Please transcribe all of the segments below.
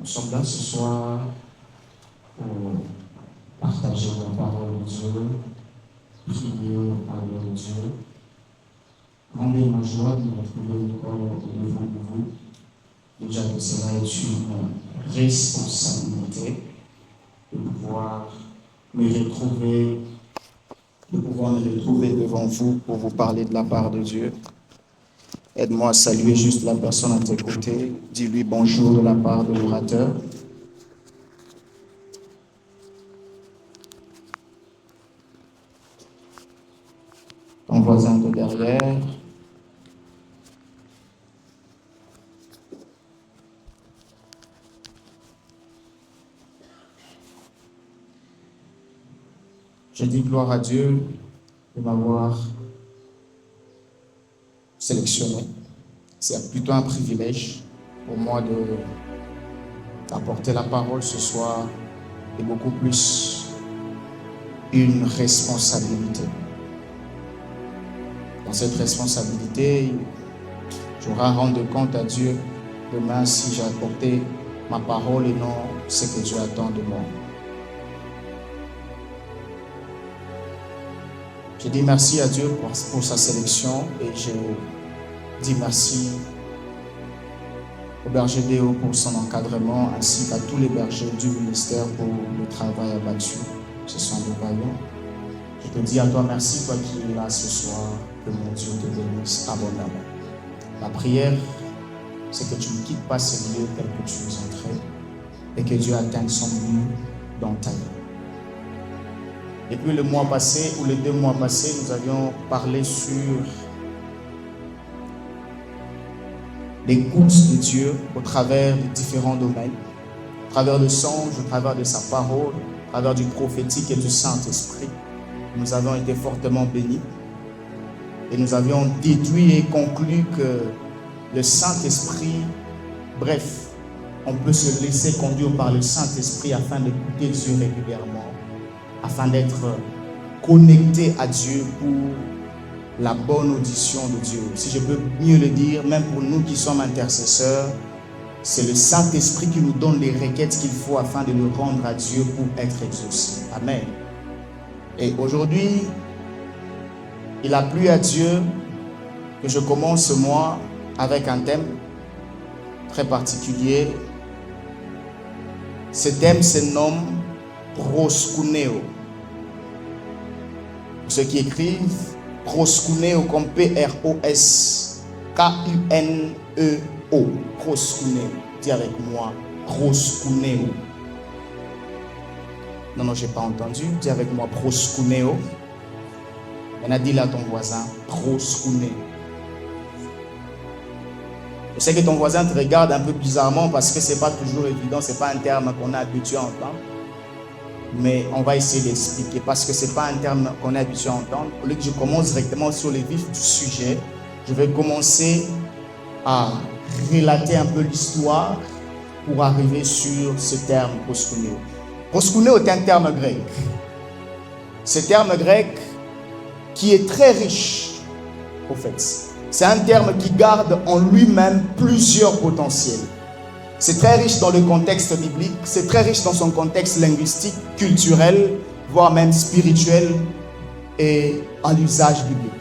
Nous sommes là ce soir pour partager la parole de Dieu, prier, parler de Dieu. Rendez ma joie de retrouver le corps devant vous. Déjà que cela est une responsabilité de pouvoir me retrouver devant vous pour vous parler de la part de Dieu. Aide-moi à saluer juste la personne à tes côtés. Dis-lui bonjour de la part de l'orateur. Ton voisin de derrière. Je dis gloire à Dieu de m'avoir sélectionné. C'est plutôt un privilège pour moi d'apporter la parole ce soir et beaucoup plus une responsabilité. Dans cette responsabilité, j'aurai à rendre compte à Dieu demain si j'ai apporté ma parole et non ce que Dieu attend de moi. Je dis merci à Dieu pour sa sélection et je dis merci au berger Déo pour son encadrement ainsi qu'à tous les bergers du ministère pour le travail abattu. Ce sont des vaillants. Je te dis à toi merci, toi qui es là ce soir, que mon Dieu te bénisse abondamment. Ma prière, c'est que tu ne quittes pas ce lieu tel que tu es entré et que Dieu atteigne son but dans ta vie. Depuis le mois passé ou les 2 mois passés, nous avions parlé sur l'écoute de Dieu au travers de différents domaines, au travers de songes, au travers de sa parole, au travers du prophétique et du Saint-Esprit. Nous avons été fortement bénis et nous avions déduit et conclu que le Saint-Esprit, bref, on peut se laisser conduire par le Saint-Esprit afin d'écouter Dieu régulièrement, afin d'être connecté à Dieu pour la bonne audition de Dieu. Si je peux mieux le dire, même pour nous qui sommes intercesseurs, c'est le Saint-Esprit qui nous donne les requêtes qu'il faut afin de nous rendre à Dieu pour être exaucés. Amen. Et aujourd'hui, il a plu à Dieu que je commence ce mois avec un thème très particulier. Ce thème se nomme proskuneo. Pour ceux qui écrivent, proskuneo comme P-R-O-S-K-U-N-E-O. Proskuneo. Dis avec moi, proskuneo. Non, j'ai pas entendu. Dis avec moi, proskuneo. Maintenant, dis-le à ton voisin, proskuneo. Je sais que ton voisin te regarde un peu bizarrement parce que c'est pas toujours évident, c'est pas un terme qu'on est habitué à entendre. Mais on va essayer d'expliquer parce que c'est pas un terme qu'on est habitué à entendre. Au lieu que je commence directement sur les vifs du sujet, je vais commencer à relater un peu l'histoire pour arriver sur ce terme proskuneo. Proskuneo est un terme grec. Ce terme grec qui est très riche, au fait. C'est un terme qui garde en lui-même plusieurs potentiels. C'est très riche dans le contexte biblique, c'est très riche dans son contexte linguistique, culturel, voire même spirituel et en usage biblique.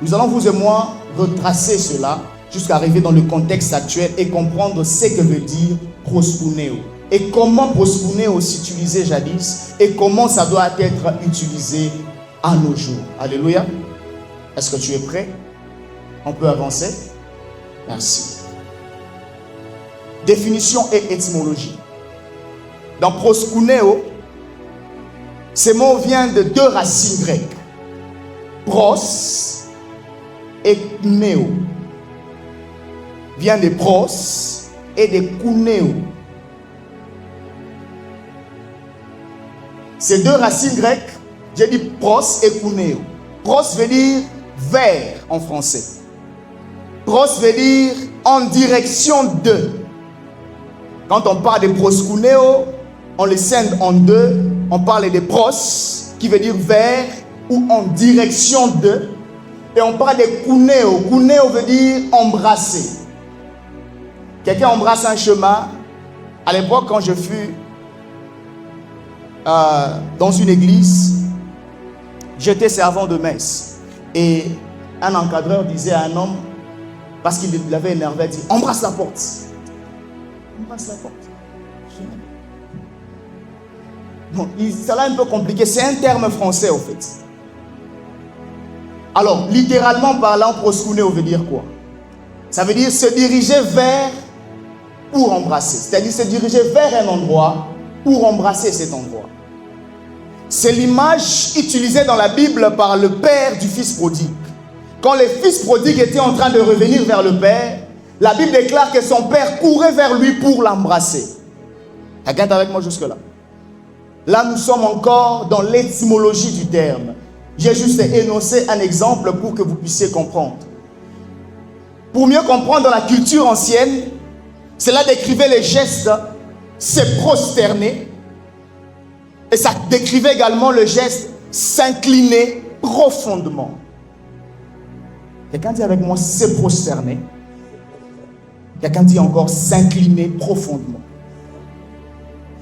Nous allons, vous et moi, retracer cela jusqu'à arriver dans le contexte actuel et comprendre ce que veut dire proskuneo. Et comment proskuneo s'utilisait jadis et comment ça doit être utilisé à nos jours. Alléluia. Est-ce que tu es prêt? On peut avancer? Merci. Définition et étymologie. Dans proskuneo, ce mot vient de 2 racines grecques. Pros et kuneo. Vient de pros et de kuneo. Ces 2 racines grecques, j'ai dit pros et kuneo. Pros veut dire vers en français. Pros veut dire en direction de. Quand on parle de proskuneo, on le scinde en 2. On parle de pros, qui veut dire vers ou en direction de. Et on parle de kuneo. Kuneo veut dire embrasser. Quelqu'un embrasse un chemin, À l'époque, quand je fus dans une église, j'étais servant de messe. Et un encadreur disait à un homme, parce qu'il l'avait énervé, il dit, embrasse la porte. Embrasse la porte. Bon, ça l'a un peu compliqué. C'est un terme français, au fait. Alors, littéralement parlant, proskuneo veut dire quoi? Ça veut dire se diriger vers pour embrasser. C'est-à-dire se diriger vers un endroit pour embrasser cet endroit. C'est l'image utilisée dans la Bible par le père du fils prodigue. Quand les fils prodigues étaient en train de revenir vers le père, la Bible déclare que son père courait vers lui pour l'embrasser. Regarde avec moi jusque-là. Là, nous sommes encore dans l'étymologie du terme. J'ai juste énoncé un exemple pour que vous puissiez comprendre. Pour mieux comprendre, dans la culture ancienne, cela décrivait les gestes, se prosterner. Et ça décrivait également le geste s'incliner profondément. Quelqu'un dit avec moi se prosterner. Quelqu'un dit encore s'incliner profondément.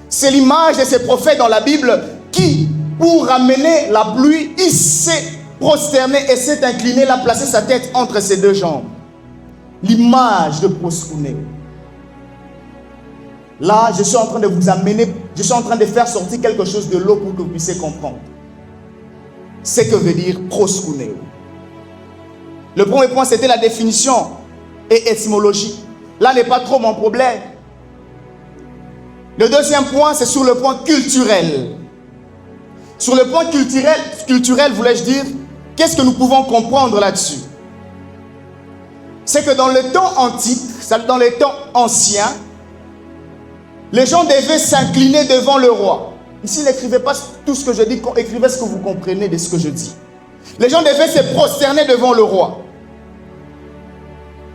C'est l'image de ces prophètes dans la Bible qui, pour ramener la pluie, il s'est prosterné et s'est incliné, il a placé sa tête entre ses deux jambes. L'image de proskuneo. Là, je suis en train de vous amener, je suis en train de faire sortir quelque chose de l'eau pour que vous puissiez comprendre ce que veut dire proskuneo. Le premier point, c'était la définition et étymologie. Là n'est pas trop mon problème. Le deuxième point, c'est sur le point culturel. Sur le point culturel, voulais-je dire, qu'est-ce que nous pouvons comprendre là-dessus? C'est que dans le temps antique, dans les temps anciens, les gens devaient s'incliner devant le roi. Ici, n'écrivez pas tout ce que je dis, écrivez ce que vous comprenez de ce que je dis. Les gens devaient se prosterner devant le roi.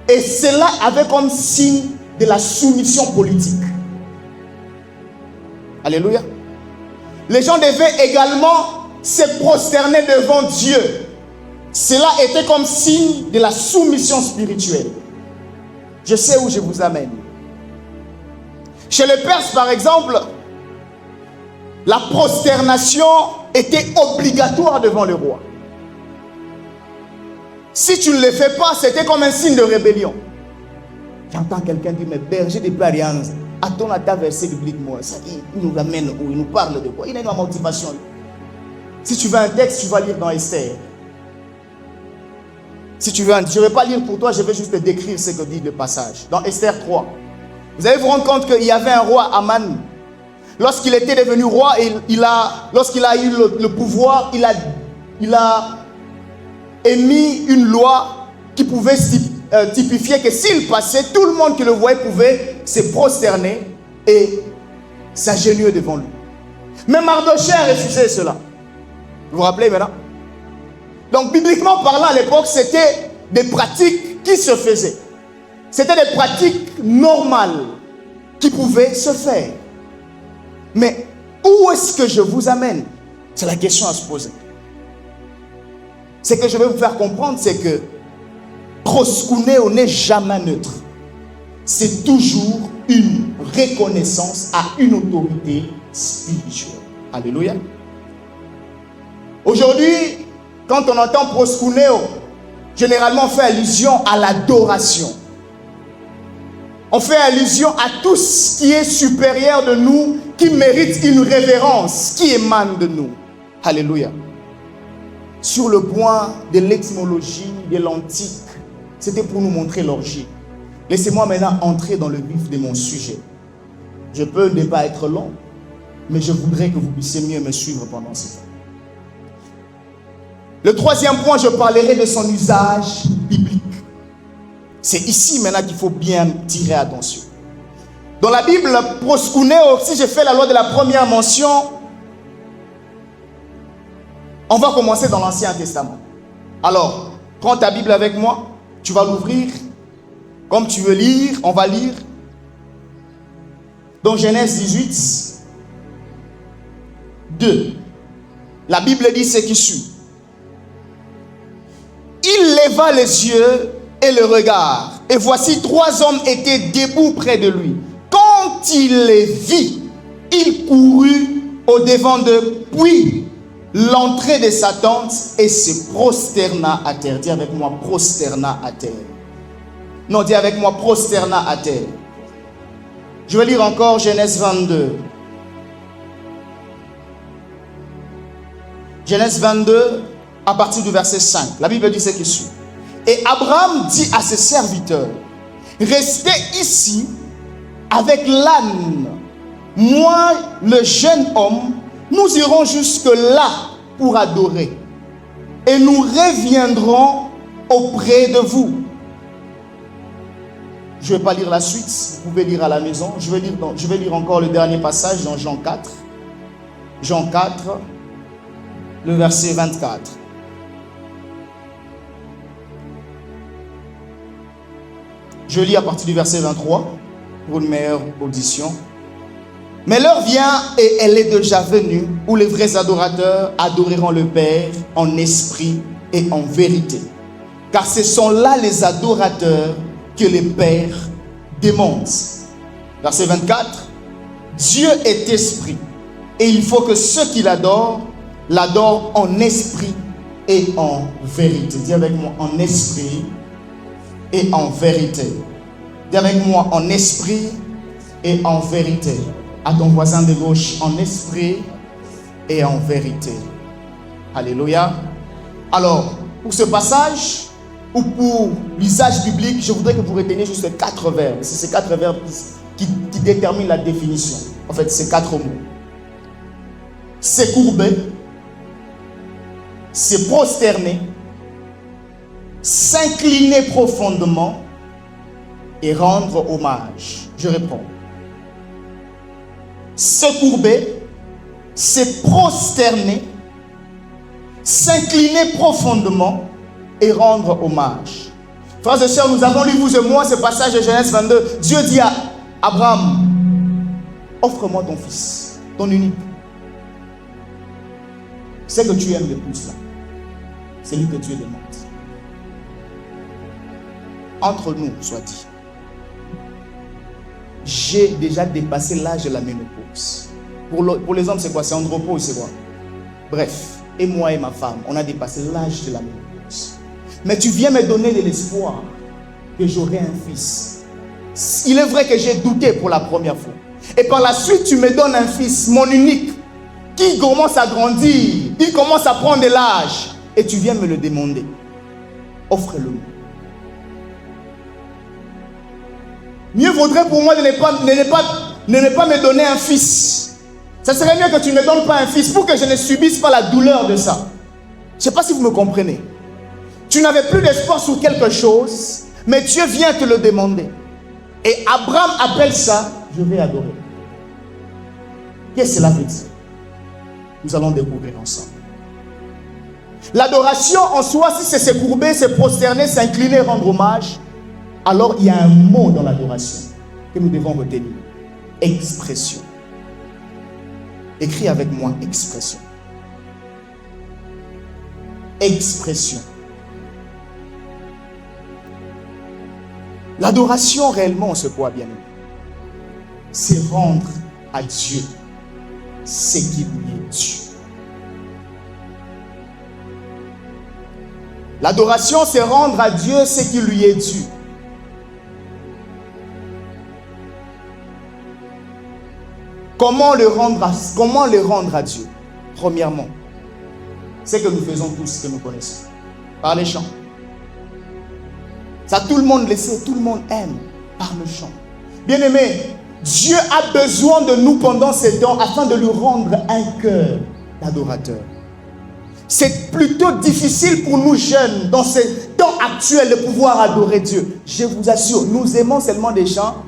Et cela avait comme signe de la soumission politique. Alléluia. Les gens devaient également se prosterner devant Dieu. Cela était comme signe de la soumission spirituelle. Je sais où je vous amène. Chez les Perses, par exemple, la prosternation était obligatoire devant le roi. Si tu ne le fais pas, c'était comme un signe de rébellion. J'entends quelqu'un dire, mais berger des Parians, attends à ta verset biblique, moi, ça, il nous amène où? Il nous parle de quoi? Il a une motivation. Si tu veux un texte, tu vas lire dans Esther. Si tu veux je ne vais pas lire pour toi, je vais juste te décrire ce que dit le passage. Dans Esther 3. Vous allez vous rendre compte qu'il y avait un roi, Aman. Lorsqu'il était devenu roi, lorsqu'il a eu le pouvoir, il a émis une loi qui pouvait typifier que s'il passait, tout le monde qui le voyait pouvait se prosterner et s'agenouiller devant lui. Mais Mardochée a refusé cela. Vous vous rappelez maintenant? Donc, bibliquement parlant, à l'époque, c'était des pratiques qui se faisaient. C'était des pratiques normales qui pouvaient se faire. Mais où est-ce que je vous amène? C'est la question à se poser. Ce que je vais vous faire comprendre, c'est que proskuneo n'est jamais neutre. C'est toujours une reconnaissance à une autorité spirituelle. Alléluia. Aujourd'hui, quand on entend proskuneo, généralement on fait allusion à l'adoration. On fait allusion à tout ce qui est supérieur de nous, qui mérite une révérence, qui émane de nous. Alléluia. Sur le point de l'étymologie de l'antique, c'était pour nous montrer l'origine. Laissez-moi maintenant entrer dans le vif de mon sujet. Je peux ne pas être long, mais je voudrais que vous puissiez mieux me suivre pendant ce temps. Le troisième point, je parlerai de son usage biblique. C'est ici maintenant qu'il faut bien tirer attention. Dans la Bible, proskuneo, si je fais la loi de la première mention, on va commencer dans l'Ancien Testament. Alors, prends ta Bible avec moi, tu vas l'ouvrir. Comme tu veux lire, on va lire. Dans Genèse 18, 2. La Bible dit ce qui suit. Il leva les yeux et le regard. Et voici 3 hommes étaient debout près de lui. Quand il les vit, il courut au-devant d'eux, puis l'entrée de sa tente et se prosterna à terre. Dis avec moi, prosterna à terre. Non, dis avec moi, prosterna à terre. Je vais lire encore Genèse 22. Genèse 22, à partir du verset 5. La Bible dit ce qui suit. Et Abraham dit à ses serviteurs, restez ici avec l'âne. Moi, le jeune homme, nous irons jusque là pour adorer. Et nous reviendrons auprès de vous. Je ne vais pas lire la suite, vous pouvez lire à la maison. Je vais lire encore le dernier passage dans Jean 4. Jean 4, le verset 24. Je lis à partir du verset 23 pour une meilleure audition. Mais l'heure vient et elle est déjà venue où les vrais adorateurs adoreront le Père en esprit et en vérité. Car ce sont là les adorateurs que le Père demande. Verset 24. Dieu est esprit et il faut que ceux qui l'adorent en esprit et en vérité. Dis avec moi, en esprit et en vérité. Dis avec moi, en esprit et en vérité. À ton voisin de gauche, en esprit et en vérité. Alléluia. Alors, pour ce passage, ou pour l'usage biblique, je voudrais que vous reteniez juste 4 verbes. C'est ces 4 verbes qui déterminent la définition. En fait, ces 4 mots. C'est courber, c'est prosterner, s'incliner profondément et rendre hommage. Je réponds. Se courber, se prosterner, s'incliner profondément et rendre hommage. Frères et sœurs, nous avons lu, vous et moi, ce passage de Genèse 22. Dieu dit à Abraham, offre-moi ton fils, ton unique. C'est que tu aimes le plus là. C'est lui que Dieu demande. Entre nous, soit dit. J'ai déjà dépassé l'âge de la ménopause. Pour les hommes, c'est quoi? C'est andropause, c'est quoi? Bref, et moi et ma femme, on a dépassé l'âge de la ménopause. Mais tu viens me donner de l'espoir que j'aurai un fils. Il est vrai que j'ai douté pour la première fois. Et par la suite, tu me donnes un fils, mon unique, qui commence à grandir, il commence à prendre de l'âge. Et tu viens me le demander. Offre-le. Mieux vaudrait pour moi de ne pas me donner un fils. Ça serait mieux que tu ne me donnes pas un fils pour que je ne subisse pas la douleur de ça. Je ne sais pas si vous me comprenez. Tu n'avais plus d'espoir sur quelque chose, mais Dieu vient te le demander. Et Abraham appelle ça, je vais adorer. Qu'est-ce que cela veut dire? Nous allons découvrir ensemble. L'adoration en soi, si c'est se courber, se prosterner, s'incliner, rendre hommage, alors il y a un mot dans l'adoration que nous devons retenir. Expression. Écris avec moi, expression. Expression. L'adoration réellement, c'est quoi, bien aimé? C'est rendre à Dieu ce qui lui est dû. L'adoration, c'est rendre à Dieu ce qui lui est dû. Comment le rendre à Dieu? Premièrement, c'est que nous faisons tous, que nous connaissons. Par les chants. Ça, tout le monde le sait, tout le monde aime. Par le chant. Bien-aimé, Dieu a besoin de nous pendant ces temps afin de lui rendre un cœur d'adorateur. C'est plutôt difficile pour nous jeunes, dans ces temps actuels, de pouvoir adorer Dieu. Je vous assure, nous aimons seulement des chants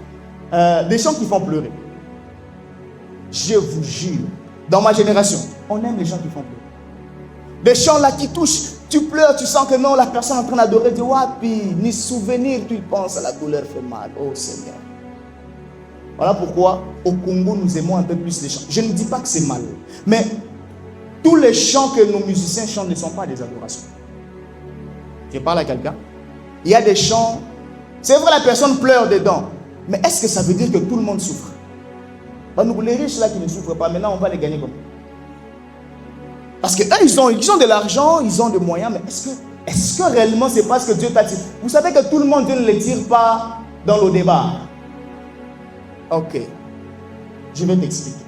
qui font pleurer. Je vous jure, dans ma génération, on aime les gens qui font pleurer. Des chants là qui touchent, tu pleures, tu sens que non, la personne est en train d'adorer Dieu. Wapi, ni souvenir, tu penses à la douleur fait mal. Oh Seigneur. Voilà pourquoi au Congo, nous aimons un peu plus les chants. Je ne dis pas que c'est mal, mais tous les chants que nos musiciens chantent ne sont pas des adorations. Je parle à quelqu'un. Il y a des chants, c'est vrai la personne pleure dedans, mais est-ce que ça veut dire que tout le monde souffre? Les riches là qui ne souffrent pas, maintenant on va les gagner comment? Parce que ils ont de l'argent, ils ont des moyens, mais est-ce que réellement c'est parce que Dieu t'a tiré? Vous savez que tout le monde, Dieu ne les tire pas dans le débat. Ok, je vais t'expliquer.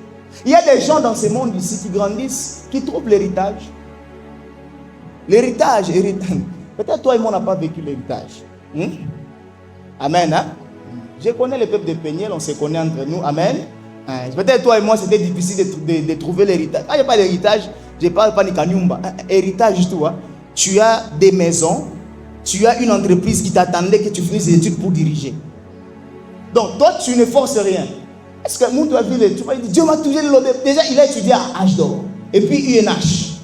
Il y a des gens dans ce monde ici qui grandissent, qui trouvent l'héritage. L'héritage. Peut-être toi et moi on n'a pas vécu l'héritage. Amen. Hein? Je connais le peuple de Péniel, on se connaît entre nous. Amen. Peut-être toi et moi c'était difficile de trouver l'héritage. Ah, il n'y a pas d'héritage, je ne parle pas de Kanyumba. Héritage, tout. Hein? Tu as des maisons, tu as une entreprise qui t'attendait que tu finisses les études pour diriger. Donc toi tu ne forces rien. Est-ce que tu vas dire, tu vas dire, Dieu m'a touché le lot. Déjà il a étudié à H d'or et puis UNH.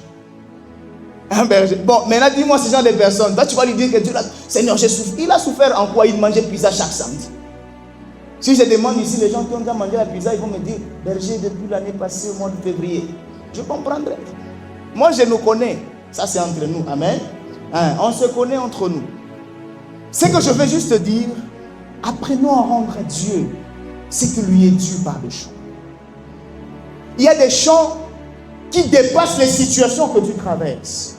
Bon, maintenant dis-moi ce genre de personnes. Toi tu vas lui dire que Dieu, Seigneur, j'ai souffert. Il a souffert en quoi? Il mangeait pizza chaque samedi. Si je demande ici les gens qui ont déjà mangé la pizza, ils vont me dire, berger, depuis l'année passée au mois de février. Je comprendrai. Moi je nous connais. Ça c'est entre nous. Amen. On se connaît entre nous. Ce que je veux juste te dire, apprenons à rendre à Dieu ce qui lui est dû par le chant. Il y a des chants qui dépassent les situations que tu traverses.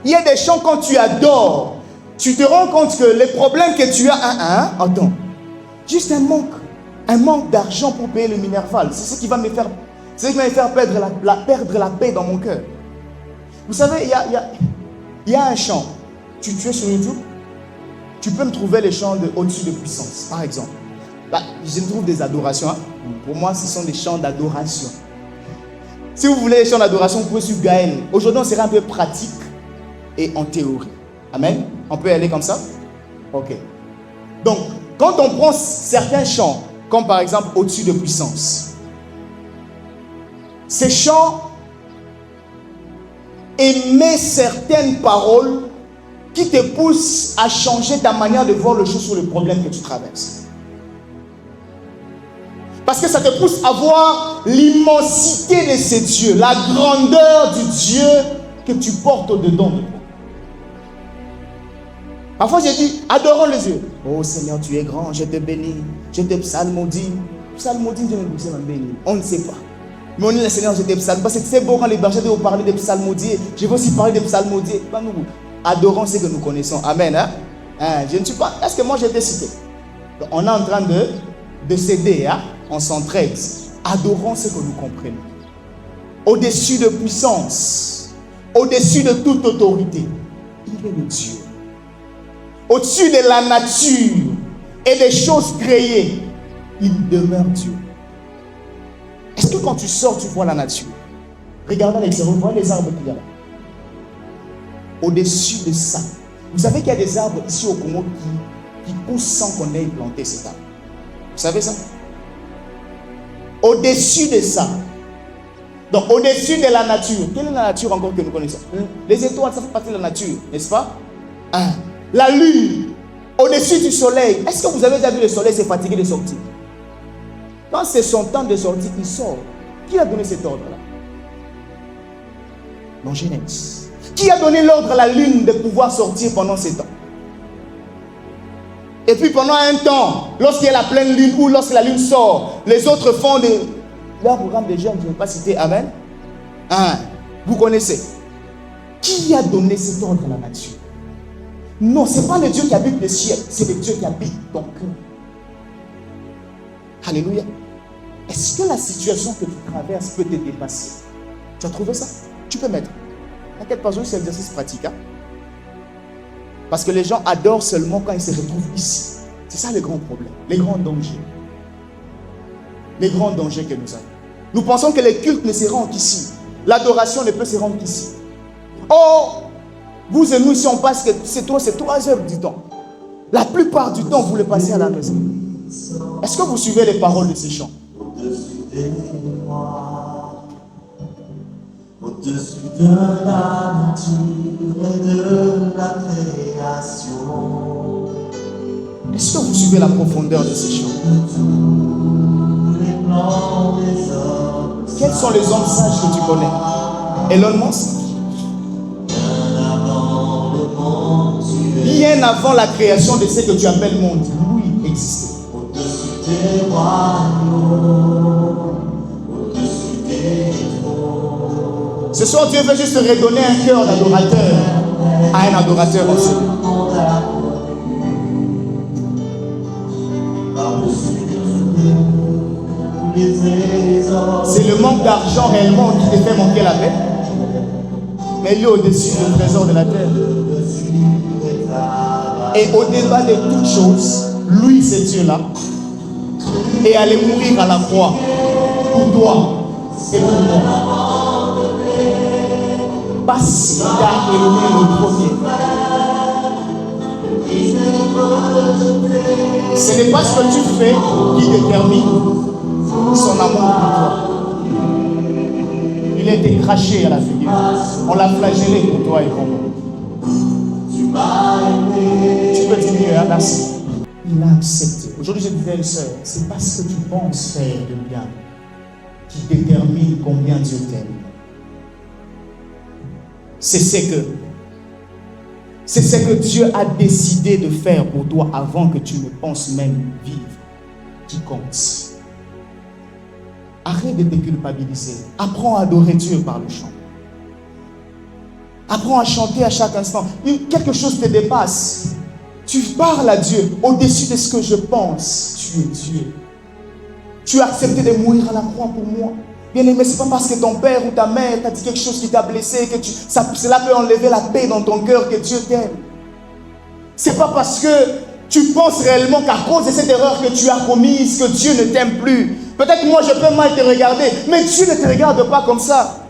Il y a des chants quand tu adores, tu te rends compte que les problèmes que tu as, attends, juste un manque d'argent pour payer le Minerval, c'est ce qui va me faire, perdre la paix dans mon cœur. Vous savez, il y a un chant, tu es sur YouTube, tu peux me trouver les chants de Au-dessus de puissance, par exemple. Là, je trouve des adorations. Hein. Pour moi, ce sont des chants d'adoration. Si vous voulez les chants d'adoration, vous pouvez suivre Gaël. Aujourd'hui, on sera un peu pratique et en théorie. Amen. On peut y aller comme ça? Ok. Donc, quand on prend certains chants, comme par exemple Au-dessus de puissance, ces chants émettent certaines paroles qui te poussent à changer ta manière de voir les choses sur le problème que tu traverses. Parce que ça te pousse à voir l'immensité de ces dieux, la grandeur du Dieu que tu portes au-dedans de toi. Parfois j'ai dit, adorons les yeux. Oh Seigneur, tu es grand, je te bénis, je te psalmodie. Psalmodie, Dieu me bénit. On ne sait pas. Mais on dit, le Seigneur, je te psalmodie. Parce que c'est beau quand les bergers doivent parler de psalmodier. Je veux aussi parler de psalmodier. Nous adorons ce que nous connaissons. Amen. Je ne suis pas. Est-ce que moi je t'ai cité? On est en train de s'aider. On s'entraide. Adorons ce que nous comprenons. Au-dessus de puissance, au-dessus de toute autorité, il est le Dieu. Au-dessus de la nature et des choses créées, il demeure Dieu. Est-ce que quand tu sors, tu vois la nature? Regarde à l'extérieur, vous voyez les arbres qu'il y a là. Au-dessus de ça, vous savez qu'il y a des arbres ici au Congo qui poussent sans qu'on ait planté cet arbre. Vous savez ça? Au-dessus de ça, donc au-dessus de la nature, quelle est la nature encore que nous connaissons? Les étoiles, ça fait partie de la nature, n'est-ce pas? La lune, au-dessus du soleil. Est-ce que vous avez déjà vu le soleil se fatiguer de sortir? Quand c'est son temps de sortir, il sort. Qui a donné cet ordre-là? Dans Genèse. Qui a donné l'ordre à la lune de pouvoir sortir pendant ces temps? Et puis pendant un temps, lorsqu'il y a la pleine lune ou lorsque la lune sort, les autres font leur programme de jeunes, je ne vais pas citer, amen. Vous connaissez. Qui a donné cet ordre à la nature? Non, ce n'est pas le Dieu qui habite le ciel, c'est le Dieu qui habite ton cœur. Alléluia. Est-ce que la situation que tu traverses peut te dépasser? Tu as trouvé ça? Tu peux mettre. T'inquiète pas, c'est un exercice pratique. Parce que les gens adorent seulement quand ils se retrouvent ici. C'est ça le grand problème, les grands dangers. Les grands dangers que nous avons. Nous pensons que les cultes ne se rendent qu'ici. L'adoration ne peut se rendre qu'ici. Oh, vous et nous ici on passe que c'est 3 heures du temps. La plupart du temps vous le passez à la maison. Est-ce que vous suivez les paroles de ces chants? Au-dessus des lois, au-dessus de la nature et de la création. Est-ce que vous suivez la profondeur de ces chants? Quels sont les hommes sages que tu connais? Elon Musk. Bien avant la création de ce que tu appelles monde, lui existait. Au-dessus des royaumes, Ce soir, Dieu veut juste redonner un cœur d'adorateur à un adorateur aussi. C'est le manque d'argent réellement qui te fait manquer la paix. Mais lui au-dessus du trésor de la terre. Et au-delà de toutes choses, lui, c'est Dieu-là, et aller mourir à la croix pour toi et pour moi. Parce qu'il t'a aimé le premier. Ce n'est pas ce que tu fais qui détermine son amour pour toi. Il a été craché à la figure. On l'a flagellé pour toi et pour moi. Tu peux dire mieux, hein, merci. Il a accepté. Aujourd'hui, je disais à une sœur, c'est pas ce que tu penses faire de bien qui détermine combien Dieu t'aime. C'est ce que Dieu a décidé de faire pour toi avant que tu ne penses même vivre qui compte. Arrête de te culpabiliser. Apprends à adorer Dieu par le chant. Apprends à chanter à chaque instant. Quelque chose te dépasse. Tu parles à Dieu au-dessus de ce que je pense. Tu es Dieu. Tu as accepté de mourir à la croix pour moi. Bien aimé, ce n'est pas parce que ton père ou ta mère t'a dit quelque chose qui t'a blessé que cela peut enlever la paix dans ton cœur que Dieu t'aime. Ce n'est pas parce que tu penses réellement qu'à cause de cette erreur que tu as commise, que Dieu ne t'aime plus. Peut-être moi je peux mal te regarder, mais Dieu ne te regarde pas comme ça.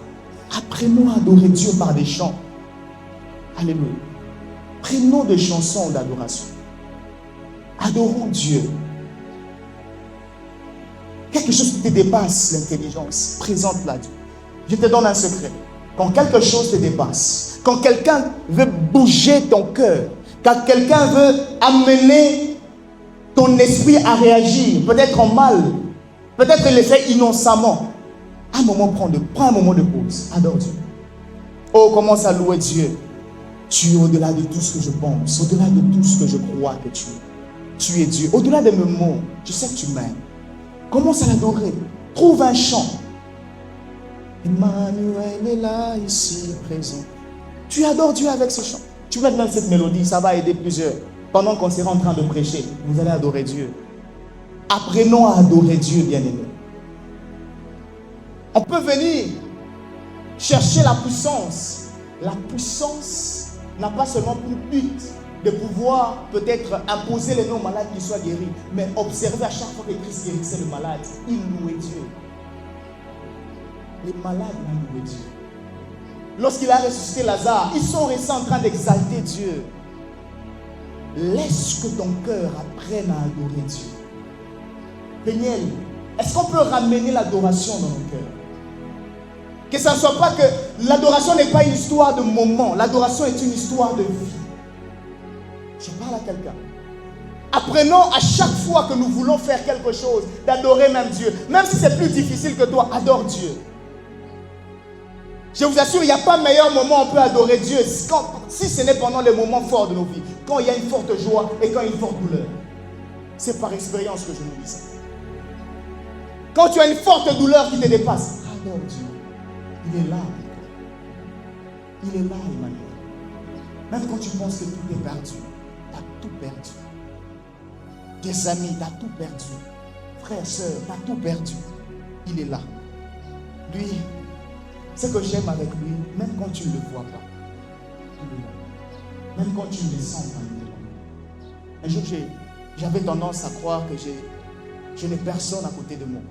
Apprenons à adorer Dieu par des chants. Alléluia. Prenons des chansons d'adoration. Adorons Dieu. Quelque chose qui te dépasse l'intelligence, présente-la à Dieu. Je te donne un secret. Quand quelque chose te dépasse, quand quelqu'un veut bouger ton cœur, quand quelqu'un veut amener ton esprit à réagir, peut-être en mal, peut-être le fait innocemment, prends un moment de pause, adore Dieu. Oh, commence à louer Dieu. Tu es au-delà de tout ce que je pense, au-delà de tout ce que je crois que tu es. Tu es Dieu. Au-delà de mes mots, je sais que tu m'aimes. Commence à l'adorer. Trouve un chant. Emmanuel est là, ici, présent. Tu adores Dieu avec ce chant. Tu mets dans cette mélodie, ça va aider plusieurs. Pendant qu'on sera en train de prêcher, vous allez adorer Dieu. Apprenons à adorer Dieu, bien-aimés. On peut venir chercher la puissance. La puissance n'a pas seulement pour but de pouvoir peut-être imposer les noms malades qui soient guéris, mais observer à chaque fois que Christ guérissait le malade, il louait Dieu. Les malades ont loué Dieu. Lorsqu'il a ressuscité Lazare, ils sont restés en train d'exalter Dieu. Laisse que ton cœur apprenne à adorer Dieu. Daniel, est-ce qu'on peut ramener l'adoration dans nos cœurs? Que ça ne soit pas que l'adoration n'est pas une histoire de moment. L'adoration est une histoire de vie. Je parle à quelqu'un. Apprenons à chaque fois que nous voulons faire quelque chose, d'adorer même Dieu. Même si c'est plus difficile que toi, adore Dieu. Je vous assure, il n'y a pas meilleur moment où on peut adorer Dieu si ce n'est pendant les moments forts de nos vies. Quand il y a une forte joie et quand il y a une forte douleur. C'est par expérience que je vous dis ça. Quand tu as une forte douleur qui te dépasse, adore Dieu. Il est là. Il est là, Emmanuel. Même quand tu penses que tout est perdu, tu as tout perdu. Tes amis, tu as tout perdu. Frères, sœurs, tu as tout perdu. Il est là. Lui, ce que j'aime avec lui, même quand tu ne le vois pas, il est là. Même quand tu ne le sens pas, il est là. Un jour, j'avais tendance à croire que je n'ai personne à côté de moi.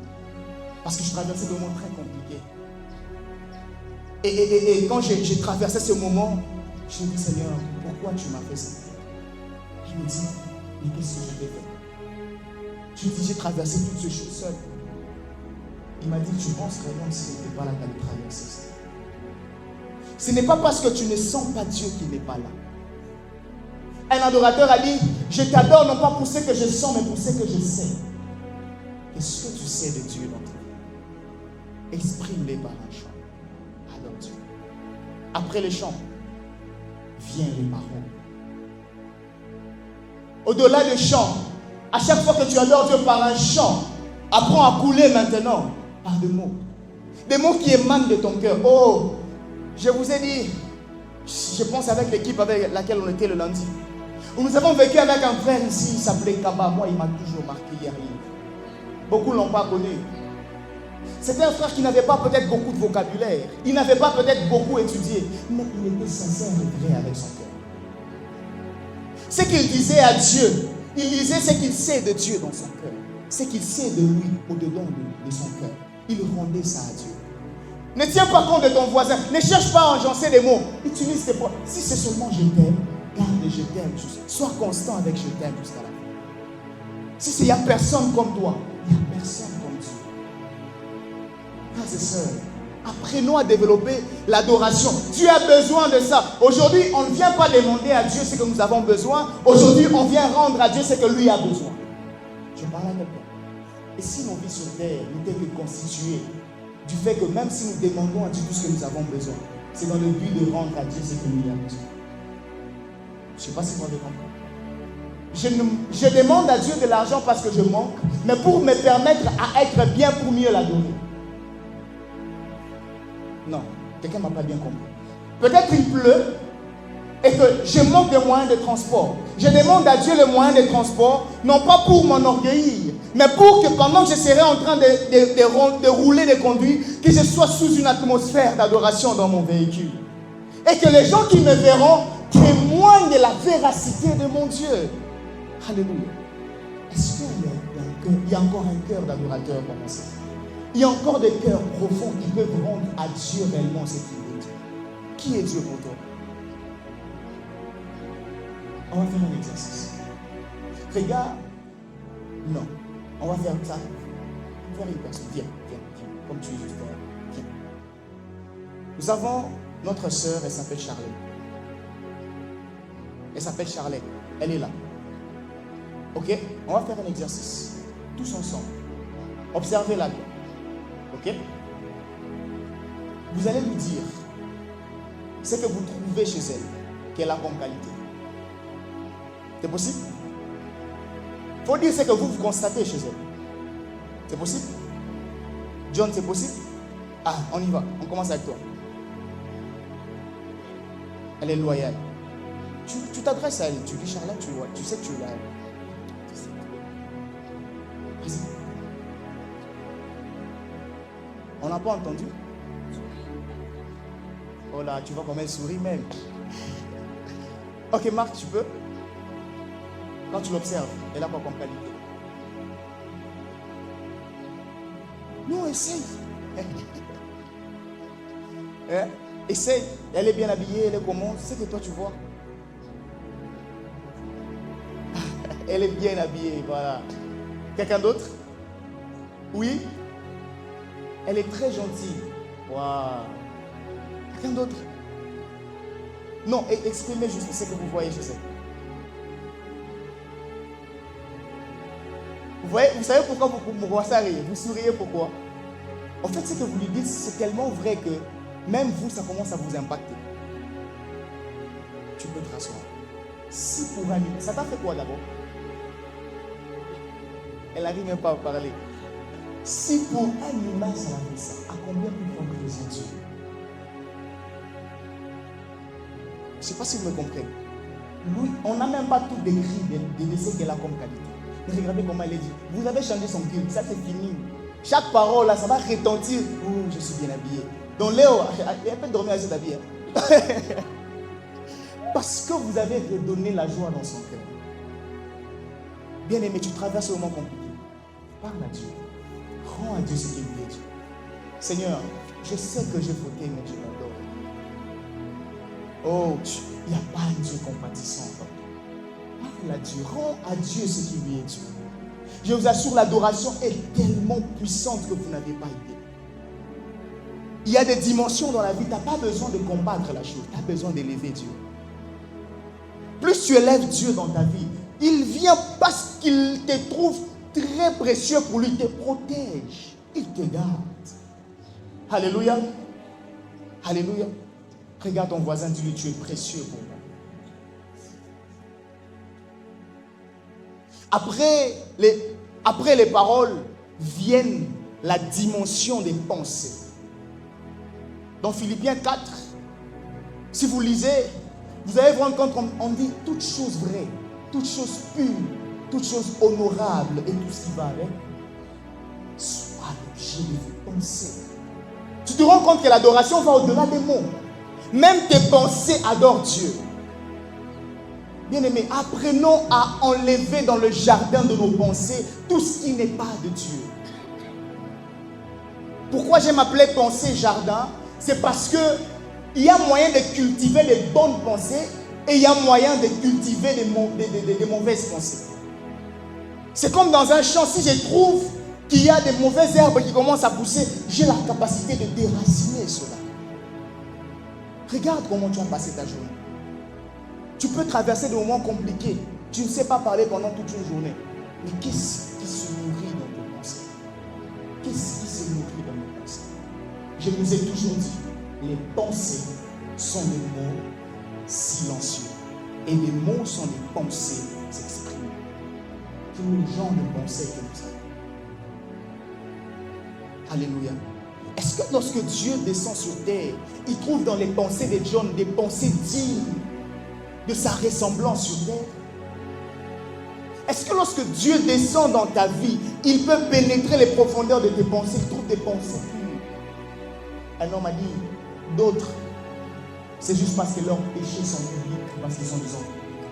Parce que je traversais des moments très compliqués. Et quand j'ai traversé ce moment, je me dis, Seigneur, pourquoi tu m'as fait ça? Je me dis, mais qu'est-ce que je t'ai fait? Je me dis, j'ai traversé toutes ces choses seul. Il m'a dit, tu penses vraiment que si je n'étais pas là, tu allais traverser ça. Ce n'est pas parce que tu ne sens pas Dieu qu'il n'est pas là. Un adorateur a dit, je t'adore non pas pour ce que je sens, mais pour ce que je sais. Qu'est-ce que tu sais de Dieu dans ta vie? Exprime-les par un chant. Adore Dieu. Après les chants, vient les paroles. Au-delà des chants, à chaque fois que tu adores Dieu par un chant, apprends à couler maintenant par des mots. Des mots qui émanent de ton cœur. Oh, Je vous ai dit, je pense avec l'équipe avec laquelle on était le lundi, où nous avons vécu avec un frère ici, il s'appelait Kaba. Moi, il m'a toujours marqué hier. Beaucoup ne l'ont pas connu. C'était un frère qui n'avait pas peut-être beaucoup de vocabulaire. Il n'avait pas peut-être beaucoup étudié. Mais il était sincère et vrai avec son cœur. Ce qu'il disait à Dieu, il disait ce qu'il sait de Dieu dans son cœur. Ce qu'il sait de lui au-dedans de son cœur. Il rendait ça à Dieu. Ne tiens pas compte de ton voisin. Ne cherche pas à enjoncer des mots. Utilise tes paroles. Si c'est seulement je t'aime, garde je t'aime. Sois constant avec je t'aime jusqu'à la fin. Si il n'y a personne comme toi, il n'y a personne comme Dieu. Frères et sœurs, apprenons à développer l'adoration. Dieu a besoin de ça. Aujourd'hui, on ne vient pas demander à Dieu ce que nous avons besoin. Aujourd'hui, on vient rendre à Dieu ce que lui a besoin. Je parle à quelqu'un. Et si nos vies sur terre n'étaient que constituées du fait que même si nous demandons à Dieu tout ce que nous avons besoin, c'est dans le but de rendre à Dieu ce que lui a besoin. Je ne sais pas si vous avez compris. Je demande à Dieu de l'argent parce que je manque, mais pour me permettre à être bien pour mieux l'adorer. Non, quelqu'un ne m'a pas bien compris. Peut-être il pleut et que je manque de moyens de transport. Je demande à Dieu le moyen de transport, non pas pour m'enorgueillir, mais pour que pendant que je serai en train de rouler, de conduire, que je sois sous une atmosphère d'adoration dans mon véhicule. Et que les gens qui me verront témoignent de la véracité de mon Dieu. Alléluia. Est-ce qu'il y a encore un cœur d'adorateur comme ça? Il y a encore des cœurs profonds qui peuvent rendre à Dieu réellement ce qu'il veut dire. Qui est Dieu pour toi? On va faire un exercice. Regarde. Non. On va faire ça. On va faire une personne. Viens. Comme tu es juste là. Viens. Nous avons notre sœur, elle s'appelle Charlotte. Elle s'appelle Charlotte. Elle est là. Ok? On va faire un exercice. Tous ensemble. Observez-la bien. Ok? Vous allez lui dire ce que vous trouvez chez elle, qu'elle a comme qualité. C'est possible? Il faut dire ce que vous constatez chez elle. C'est possible? John, c'est possible? Ah, on y va. On commence avec toi. Elle est loyale. Tu t'adresses à elle. Tu dis, Charlotte, tu sais que tu es loyale. Vas-y. On n'a pas entendu? Oh là, tu vois comme elle sourit même. Ok, Marc, tu peux? Quand tu l'observes, elle a quoi comme qualité? Non, essaye. Essaye. Elle est bien habillée, elle est comment? C'est ce que toi tu vois. Elle est bien habillée, voilà. Quelqu'un d'autre? Oui? Elle est très gentille. Waouh. Quelqu'un d'autre? Non, exprimez juste ce que vous voyez chez elle. Vous savez pourquoi vous commencez à rire? Vous souriez pourquoi? En fait, ce que vous lui dites, c'est tellement vrai que même vous, ça commence à vous impacter. Tu peux te rasseoir. Si pour un humain, ça t'a fait quoi d'abord? Elle n'arrive même pas à parler. Si pour un humain, ça a fait ça, à combien plus fort que les Dieu? Je ne sais pas si vous me comprenez. Lui, on n'a même pas tout décrit de ce qu'elle a comme qualité. Mais regardez comment elle est dit. Vous avez changé son culte, ça c'est fini. Chaque parole là, ça va retentir. Oh, je suis bien habillé. Donc Léo, elle peut dormir avec cet habit. Parce que vous avez redonné la joie dans son cœur. Bien aimé, tu traverses un moment compliqué. Parle à Dieu. Rends à Dieu ce qu'il lui est dit. Seigneur, je sais que j'ai fauté, mais je l'adore. Oh, il n'y a pas un Dieu compatissant. Parle à Dieu. Rends à Dieu ce qui lui est dit. Je vous assure, l'adoration est tellement puissante que vous n'avez pas idée. Il y a des dimensions dans la vie, tu n'as pas besoin de combattre la chose, tu as besoin d'élever Dieu. Plus tu élèves Dieu dans ta vie, il vient parce qu'il te trouve très précieux pour lui, il te protège, il te garde. Alléluia. Alléluia. Regarde ton voisin, dis-lui, tu es précieux pour moi. Après les paroles viennent la dimension des pensées. Dans Philippiens 4, Si vous lisez, vous allez vous rendre compte qu'on dit toutes choses vraies, toutes choses pures, toutes choses honorables et tout ce qui va avec. Soit l'objet de vos pensées. Tu te rends compte que l'adoration va au-delà des mots. Même tes pensées adorent Dieu. Bien-aimés, apprenons à enlever dans le jardin de nos pensées tout ce qui n'est pas de Dieu. Pourquoi j'aime appeler pensée jardin? C'est parce que il y a moyen de cultiver les bonnes pensées et il y a moyen de cultiver des mauvaises pensées. C'est comme dans un champ, si je trouve qu'il y a des mauvaises herbes qui commencent à pousser, j'ai la capacité de déraciner cela. Regarde comment tu as passé ta journée. Tu peux traverser des moments compliqués. Tu ne sais pas parler pendant toute une journée. Mais qu'est-ce qui se nourrit dans tes pensées? Qu'est-ce qui se nourrit dans mes pensées? Je vous ai toujours dit, les pensées sont des mots silencieux. Et les mots sont des pensées exprimées. Quel est le genre de pensée que nous avons? Alléluia. Est-ce que lorsque Dieu descend sur terre, il trouve dans les pensées de John des pensées dignes de sa ressemblance sur terre? Est-ce que lorsque Dieu descend dans ta vie, il peut pénétrer les profondeurs de tes pensées, il trouve des pensées pures? Un homme a dit, d'autres, c'est juste parce que leurs péchés sont publics, parce qu'ils sont des hommes publics.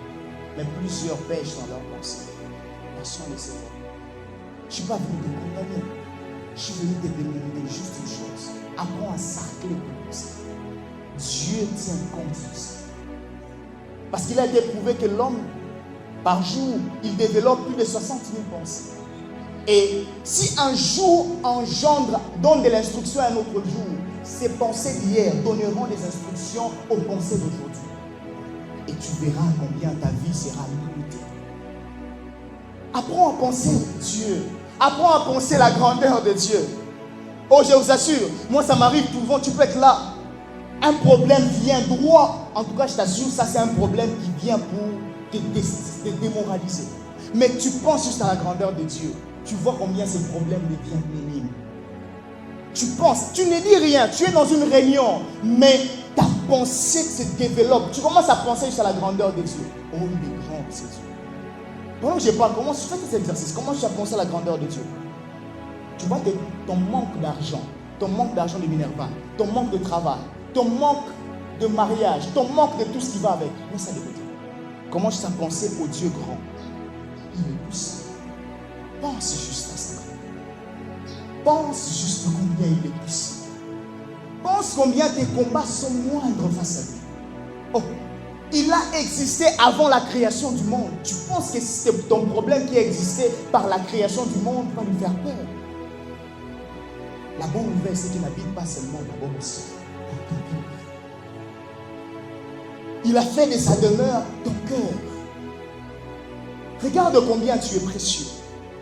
Mais plusieurs pêchent dans leurs pensées. Personne ne sait pas. Je ne suis pas venu te condamner. Je suis venu te demander juste une chose. Apprends à sarcler tes pensées. Dieu tient compte de ça. Parce qu'il a été prouvé que l'homme, par jour, il développe plus de 60 000 pensées. Et si un jour donne de l'instruction à un autre jour, ces pensées d'hier donneront des instructions aux pensées d'aujourd'hui. Et tu verras combien ta vie sera limitée. Apprends à penser Dieu. Apprends à penser la grandeur de Dieu. Oh, je vous assure, moi ça m'arrive souvent, tu peux être là. Un problème vient droit. En tout cas, je t'assure, ça c'est un problème qui vient pour te démoraliser. Mais tu penses juste à la grandeur de Dieu. Tu vois combien ces problèmes deviennent minimes. Tu penses, tu ne dis rien, tu es dans une réunion, mais ta pensée se développe. Tu commences à penser juste à la grandeur de Dieu. Oh, il est grand, c'est Dieu. Pendant que je parle, comment tu fais cet exercice? Comment tu as pensé à la grandeur de Dieu? Tu vois ton manque d'argent de Minerva, ton manque de travail, ton manque de mariage, ton manque de tout ce qui va avec. Mets ça de côté. Comment tu as pensé au Dieu grand? Il est puissant. Pense juste à ça. Pense juste combien il est puissant. Pense combien tes combats sont moindres face à lui. Oh, il a existé avant la création du monde. Tu penses que c'est ton problème qui a existé par la création du monde va lui faire peur. La bonne nouvelle, c'est qu'il n'habite pas seulement là-bas aussi. Il a fait de sa demeure ton cœur. Regarde combien tu es précieux.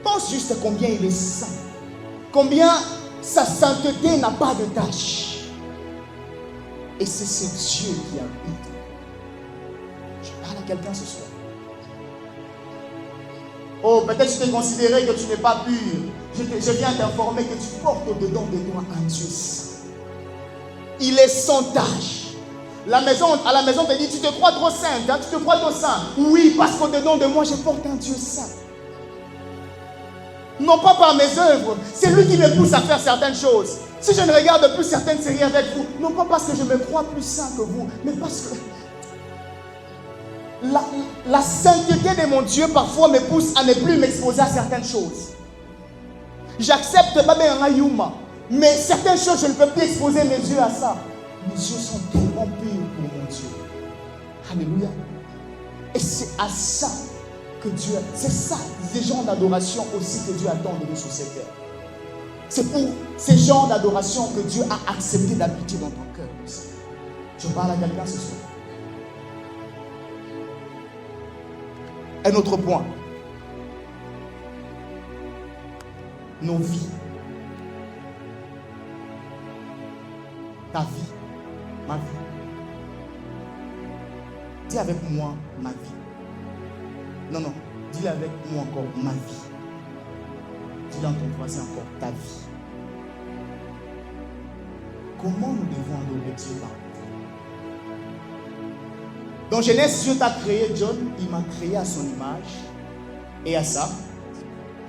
Pense juste combien il est saint. Combien sa sainteté n'a pas de tache. Et c'est ce Dieu qui habite. Je parle à quelqu'un ce soir. Oh, peut-être tu t'es considéré que tu n'es pas pur. Je viens t'informer que tu portes au-dedans de toi un Dieu saint. Il est sans tache. À la maison, te dit, tu te crois trop sainte, hein, tu te crois trop saint. Oui, parce qu'au-dedans de moi, je porte un Dieu saint. Non pas par mes œuvres, c'est lui qui me pousse à faire certaines choses. Si je ne regarde plus certaines séries avec vous, non pas parce que je me crois plus saint que vous, mais parce que la sainteté de mon Dieu parfois me pousse à ne plus m'exposer à certaines choses. J'accepte Babé Yuma, mais certaines choses, je ne peux plus exposer mes yeux à ça. Mes yeux sont tellement purs pour mon Dieu. Alléluia. Et c'est à ça que Dieu, c'est ça, ces genres d'adoration aussi que Dieu attend de nous sur cette terre. C'est pour ces genres d'adoration que Dieu a accepté d'habiter dans ton cœur aussi. Je parle à quelqu'un ce soir. Un autre point. Nos vies. Ta vie. Ma vie. Dis avec moi ma vie. Non, dis-le avec moi encore ma vie. Dis-le en ton voisin encore ta vie. Comment nous devons adorer Dieu par Dans Genèse, Dieu t'a créé, John, il m'a créé à son image et à sa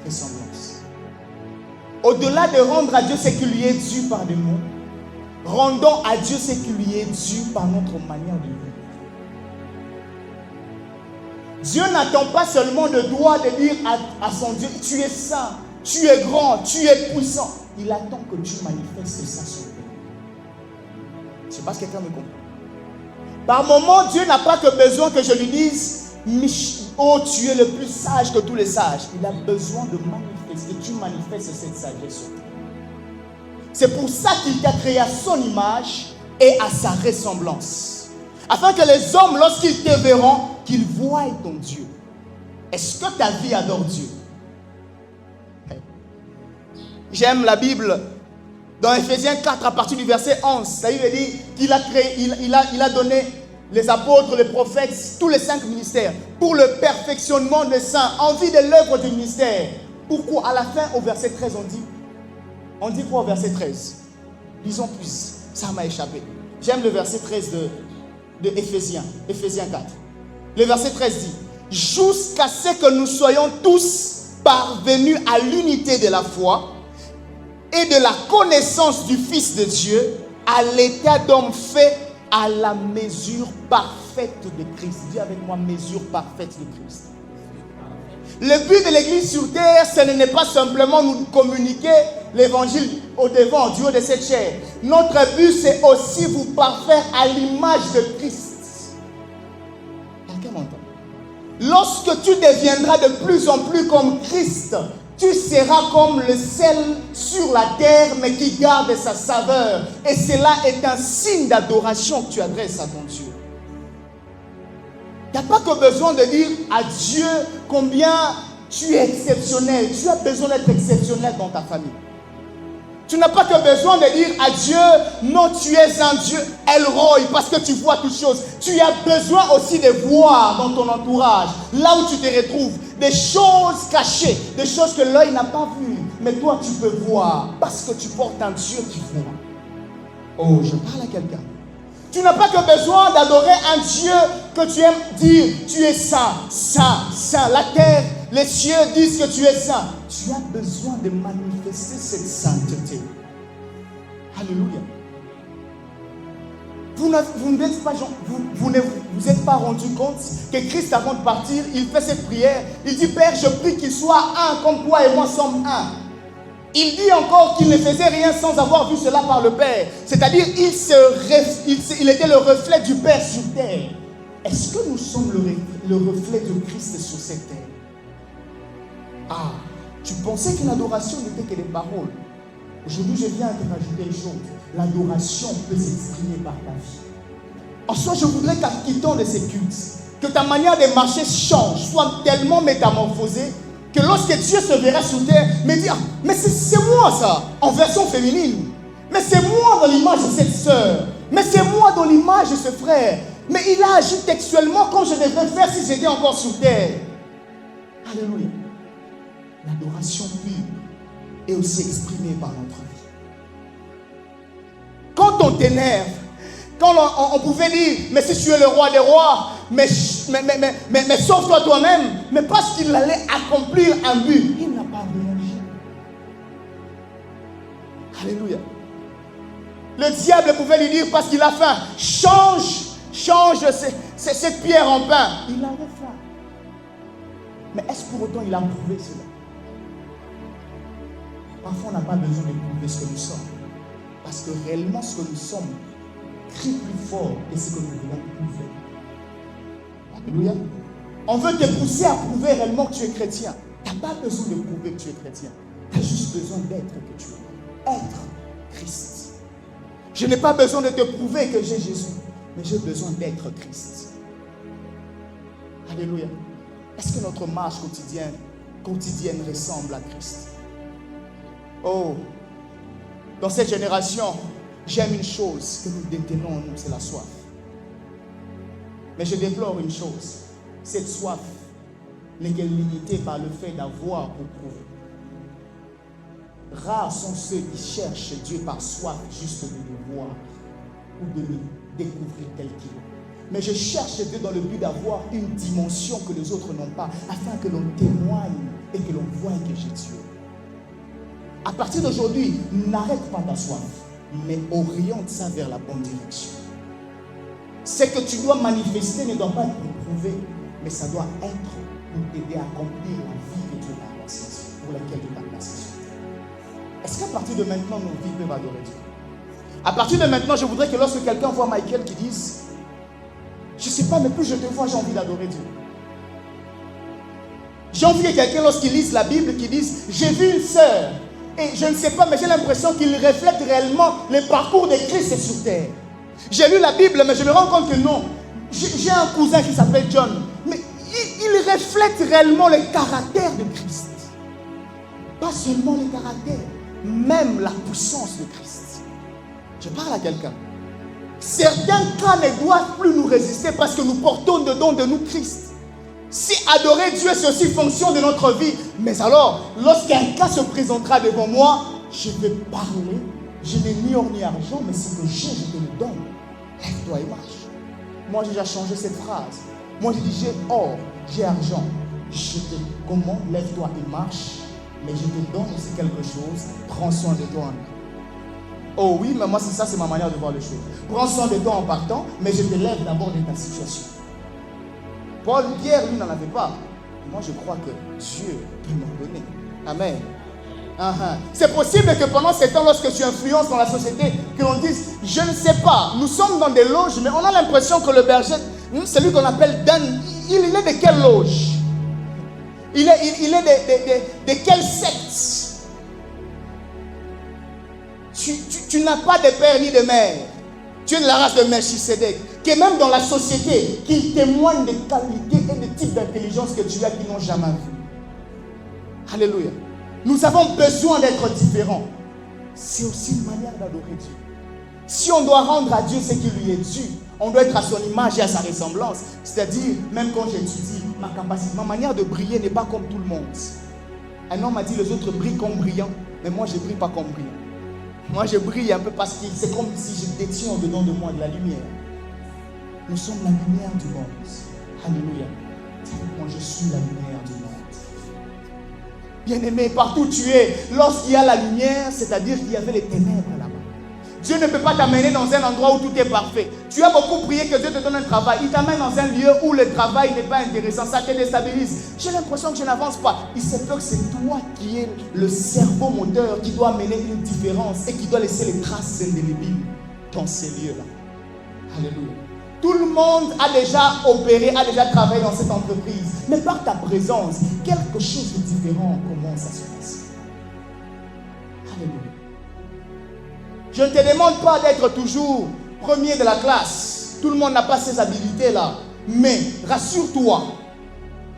ressemblance. Au-delà de rendre à Dieu ce qui lui est dû par des mots, rendons à Dieu ce qui lui est dû par notre manière de vivre. Dieu n'attend pas seulement le droit de dire à son Dieu, tu es saint, tu es grand, tu es puissant. Il attend que tu manifestes ça sur lui. Je ne sais pas si quelqu'un me comprend. Par moment, Dieu n'a pas que besoin que je lui dise, oh, tu es le plus sage que tous les sages. Il a besoin de manifester, que tu manifestes cette sagesse sur lui. C'est pour ça qu'il t'a créé à son image et à sa ressemblance. Afin que les hommes, lorsqu'ils te verront, qu'ils voient ton Dieu. Est-ce que ta vie adore Dieu? J'aime la Bible. Dans Ephésiens 4, à partir du verset 11, ça veut dire qu'il a créé, il a donné les apôtres, les prophètes, tous les 5 ministères pour le perfectionnement des saints, en vue de l'œuvre du ministère. Pourquoi? À la fin, au verset 13, on dit quoi au verset 13? Lisons plus, ça m'a échappé. J'aime le verset 13 de Ephésiens 4. Le verset 13 dit, jusqu'à ce que nous soyons tous parvenus à l'unité de la foi et de la connaissance du Fils de Dieu, à l'état d'homme fait à la mesure parfaite de Christ. Dis avec moi, mesure parfaite de Christ. Le but de l'église sur terre, ce n'est pas simplement nous communiquer l'évangile au devant, du haut de cette chair. Notre but, c'est aussi vous parfaire à l'image de Christ. Quelqu'un m'entend? Lorsque tu deviendras de plus en plus comme Christ, tu seras comme le sel sur la terre, mais qui garde sa saveur. Et cela est un signe d'adoration que tu adresses à ton Dieu. Tu n'as pas que besoin de dire à Dieu combien tu es exceptionnel. Tu as besoin d'être exceptionnel dans ta famille. Tu n'as pas que besoin de dire à Dieu, non, tu es un Dieu El Roi, parce que tu vois toutes choses. Tu as besoin aussi de voir dans ton entourage, là où tu te retrouves, des choses cachées, des choses que l'œil n'a pas vues, mais toi tu peux voir, parce que tu portes un Dieu qui voit. Oh, je parle à quelqu'un. Tu n'as pas que besoin d'adorer un Dieu que tu aimes dire, tu es saint, saint, saint. La terre, les cieux disent que tu es saint. Tu as besoin de manifester cette sainteté. Alléluia. Vous ne vous êtes pas rendu compte que Christ, avant de partir, il fait cette prière. Il dit, Père, je prie qu'il soit un comme toi et moi sommes un. Il dit encore qu'il ne faisait rien sans avoir vu cela par le Père. C'est-à-dire, il était le reflet du Père sur terre. Est-ce que nous sommes le reflet de Christ sur cette terre? Ah, tu pensais que l'adoration n'était que des paroles. Aujourd'hui, je viens te rajouter une chose. L'adoration peut s'exprimer par ta vie. En soi, je voudrais qu'à quittant de ces cultes, que ta manière de marcher change, soit tellement métamorphosée, que lorsque Dieu se verra sur terre, me dire, mais c'est moi ça, en version féminine. Mais c'est moi dans l'image de cette sœur. Mais c'est moi dans l'image de ce frère. Mais il a agi textuellement comme je devrais faire si j'étais encore sur terre. Alléluia. L'adoration pure est aussi exprimée par notre vie. Quand on t'énerve, quand on pouvait dire, mais si tu es le roi des rois, mais sauve-toi toi-même, mais parce qu'il allait accomplir un but, il n'a pas réagi. Alléluia. Le diable pouvait lui dire, parce qu'il a faim, change cette pierre en pain. Il avait faim. Mais est-ce pour autant il a prouvé cela? Parfois, on n'a pas besoin de prouver ce que nous sommes. Parce que réellement, ce que nous sommes crie plus fort que ce que nous voulons prouver. Alléluia. On veut te pousser à prouver réellement que tu es chrétien. Tu n'as pas besoin de prouver que tu es chrétien. Tu as juste besoin d'être que tu es. Être Christ. Je n'ai pas besoin de te prouver que j'ai Jésus, mais j'ai besoin d'être Christ. Alléluia. Est-ce que notre marche quotidienne ressemble à Christ? Oh, dans cette génération, j'aime une chose que nous détenons en nous, c'est la soif. Mais je déplore une chose, cette soif n'est qu'elle limitée par le fait d'avoir pour prouver. Rares sont ceux qui cherchent Dieu par soif juste de le voir ou de le découvrir tel qu'il est. Mais je cherche Dieu dans le but d'avoir une dimension que les autres n'ont pas, afin que l'on témoigne et que l'on voie que j'ai Dieu. À partir d'aujourd'hui, n'arrête pas ta soif, mais oriente ça vers la bonne direction. Ce que tu dois manifester ne doit pas être prouvé, mais ça doit être pour t'aider à accomplir la vie que Dieu t'a placée, pour laquelle Dieu t'a placée. Est-ce qu'à partir de maintenant, nos vies peuvent adorer Dieu? À partir de maintenant, je voudrais que lorsque quelqu'un voit Michael qui dise, je ne sais pas, mais plus je te vois, j'ai envie d'adorer Dieu. J'ai envie que quelqu'un, lorsqu'il lise la Bible, qui dise, j'ai vu une sœur, et je ne sais pas, mais j'ai l'impression qu'il reflète réellement le parcours de Christ sur terre. J'ai lu la Bible, mais je me rends compte que non. J'ai un cousin qui s'appelle John, mais il reflète réellement le caractère de Christ. Pas seulement le caractère, même la puissance de Christ. Je parle à quelqu'un. Certains cas ne doivent plus nous résister parce que nous portons dedans de nous Christ. Si adorer Dieu, c'est aussi fonction de notre vie. Mais alors, lorsqu'un cas se présentera devant moi, je vais parler. Je n'ai ni or ni argent, mais ce que j'ai, je te le donne. Lève-toi et marche. Moi, j'ai déjà changé cette phrase. Moi, j'ai dit, j'ai or, j'ai argent. Je te commande, lève-toi et marche. Mais je te donne aussi quelque chose. Prends soin de toi. Oh oui, mais moi, c'est ma manière de voir les choses. Prends soin de toi en partant, mais je te lève d'abord de ta situation. Pierre, lui, n'en avait pas. Moi, je crois que Dieu peut m'en donner. Amen. C'est possible que pendant ces temps, lorsque tu influences dans la société, que l'on dise, je ne sais pas, nous sommes dans des loges, mais on a l'impression que le berger, celui qu'on appelle Dan, il est de quelle loge? Il est de quelle secte? Tu n'as pas de père ni de mère. Tu es de la race de Melchisedec. Que même dans la société, qu'il témoigne des qualités et des types d'intelligence que tu as qui n'ont jamais vu. Alléluia. Nous avons besoin d'être différents. C'est aussi une manière d'adorer Dieu. Si on doit rendre à Dieu ce qui lui est dû, on doit être à son image et à sa ressemblance. C'est-à-dire, même quand j'étudie, ma capacité, ma manière de briller n'est pas comme tout le monde. Un homme m'a dit, les autres brillent comme brillants, mais moi je ne brille pas comme brillant. Moi je brille un peu parce que c'est comme si je détiens au-dedans de moi de la lumière. Nous sommes la lumière du monde. Alléluia. Moi je suis la lumière du monde. Bien-aimé, partout où tu es, lorsqu'il y a la lumière, c'est-à-dire qu'il y avait les ténèbres là-bas. Dieu ne peut pas t'amener dans un endroit où tout est parfait. Tu as beaucoup prié que Dieu te donne un travail. Il t'amène dans un lieu où le travail n'est pas intéressant. Ça te déstabilise. J'ai l'impression que je n'avance pas. Il se peut que c'est toi qui es le cerveau moteur qui doit amener une différence et qui doit laisser les traces indélébiles dans ces lieux-là. Alléluia. Tout le monde a déjà opéré, a déjà travaillé dans cette entreprise. Mais par ta présence, quelque chose de différent commence à se passer. Alléluia. Je ne te demande pas d'être toujours premier de la classe. Tout le monde n'a pas ces habilités-là. Mais rassure-toi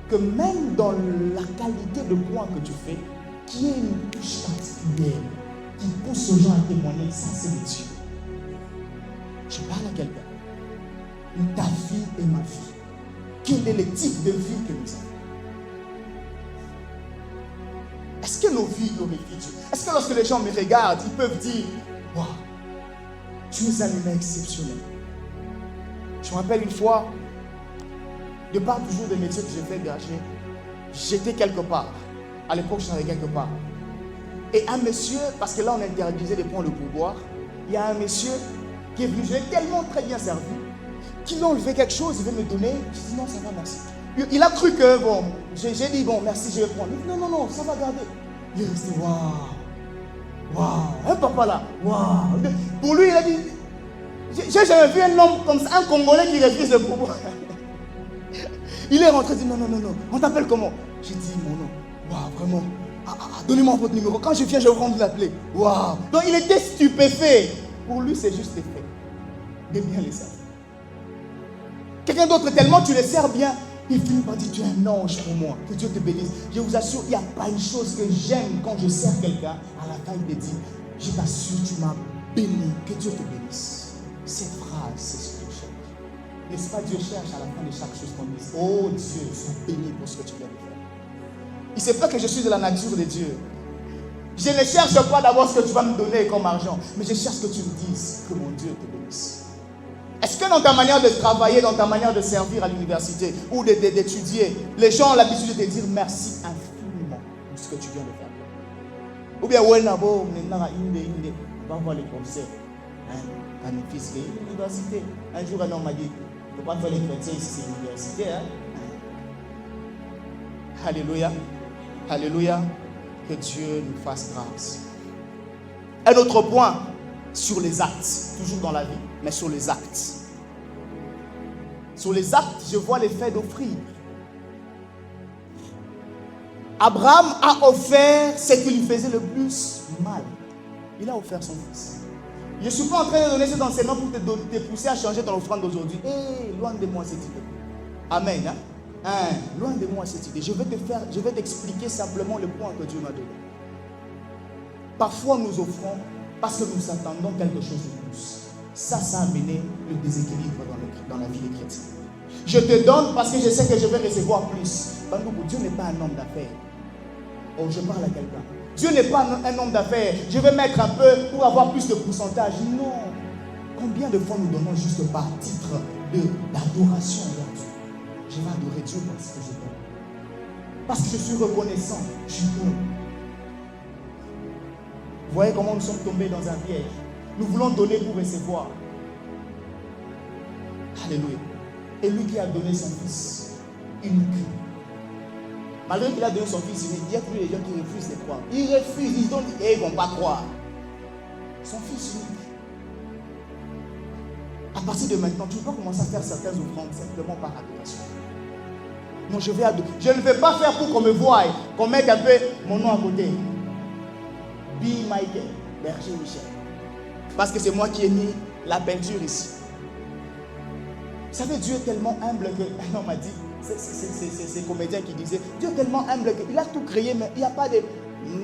que même dans la qualité de points que tu fais, qu'il y ait une touche particulière qui pousse les gens à témoigner, ça c'est de Dieu. Je parle à quelqu'un. Ta vie et ma vie. Quel est le type de vie que nous avons? Est-ce que nos vies glorifient Dieu? Est-ce que lorsque les gens me regardent, ils peuvent dire, waouh, tu es un humain exceptionnel? Je me rappelle une fois, de par toujours des métiers que j'ai fait gager, j'étais quelque part. À l'époque, j'étais quelque part. Et un monsieur, parce que là on interdisait de prendre le pourboire, il y a un monsieur qui est venu, je l'ai tellement très bien servi, qu'il m'a enlevé quelque chose, il veut me donner. Je dis non, ça va, merci. Il a cru que, bon, j'ai dit bon, merci, je vais prendre. Il dit non, ça va garder. Il est resté, waouh, un papa là, waouh. Pour lui, il a dit, j'ai jamais vu un homme comme ça, un Congolais qui refuse le pourboire. Il est rentré, il dit non, on t'appelle comment? J'ai dit mon nom, waouh, vraiment. Donnez-moi votre numéro. Quand je viens, je vais vous l'appeler. Waouh. Donc il était stupéfait. Pour lui, c'est juste fait de bien les servir. Quelqu'un d'autre, tellement tu les sers bien, il finit par dire, tu es un ange pour moi, que Dieu te bénisse. Je vous assure, il n'y a pas une chose que j'aime quand je sers quelqu'un, à la fin il te dit, je t'assure, tu m'as béni, que Dieu te bénisse. Cette phrase, c'est ce que Dieu cherche. N'est-ce pas, Dieu cherche à la fin de chaque chose qu'on dise, oh Dieu, sois béni pour ce que tu viens de faire. Il sait pas que je suis de la nature de Dieu. Je ne cherche pas d'abord ce que tu vas me donner comme argent, mais je cherche que tu me dises que mon Dieu te bénisse. Est-ce que dans ta manière de travailler, dans ta manière de servir à l'université ou d'étudier, les gens ont l'habitude de te dire merci infiniment pour ce que tu viens de faire? Ou bien, ouais, nabo, va voir les professeurs. À mon fils, c'est l'université. Un jour, un homme m'a dit, il ne faut pas faire les chrétiens ici, c'est l'université. Alléluia. Alléluia. Que Dieu nous fasse grâce. Un autre point sur les actes, toujours dans la vie, mais sur les actes. Sur les actes, je vois l'effet d'offrir. Abraham a offert ce qui lui faisait le plus mal. Il a offert son fils. Je ne suis pas en train de donner cet enseignement pour te pousser à changer ton offrande d'aujourd'hui. Loin de moi cette idée. Amen. Loin de moi cette idée. Je vais t'expliquer simplement le point que Dieu m'a donné. Parfois nous offrons parce que nous attendons quelque chose de plus. Ça a amené le déséquilibre dans la vie des chrétiens. Je te donne parce que je sais que je vais recevoir plus. Dieu n'est pas un homme d'affaires. Oh, je parle à quelqu'un. Dieu n'est pas un homme d'affaires. Je vais mettre un peu pour avoir plus de pourcentage. Non. Combien de fois nous donnons juste par titre d'adoration envers Dieu? Je vais adorer Dieu parce que je donne. Parce que je suis reconnaissant. Je donne. Vous voyez comment nous sommes tombés dans un piège. Nous voulons donner pour recevoir. Alléluia. Et lui qui a donné son fils unique. Malgré qu'il a donné son fils unique, il y a plus de gens qui refusent de croire. Ils refusent, ils disent et ils ne vont pas croire. Son fils unique. À partir de maintenant, tu ne peux pas commencer à faire certaines offrandes simplement par adoration. Non, je ne vais pas faire pour qu'on me voie, qu'on mette un peu mon nom à côté. B. Michael, Berger Michel. Parce que c'est moi qui ai mis la peinture ici. Vous savez, Dieu est tellement humble que, un homme m'a dit, c'est ces comédiens qui disaient, Dieu est tellement humble qu'il a tout créé, mais il n'y a pas de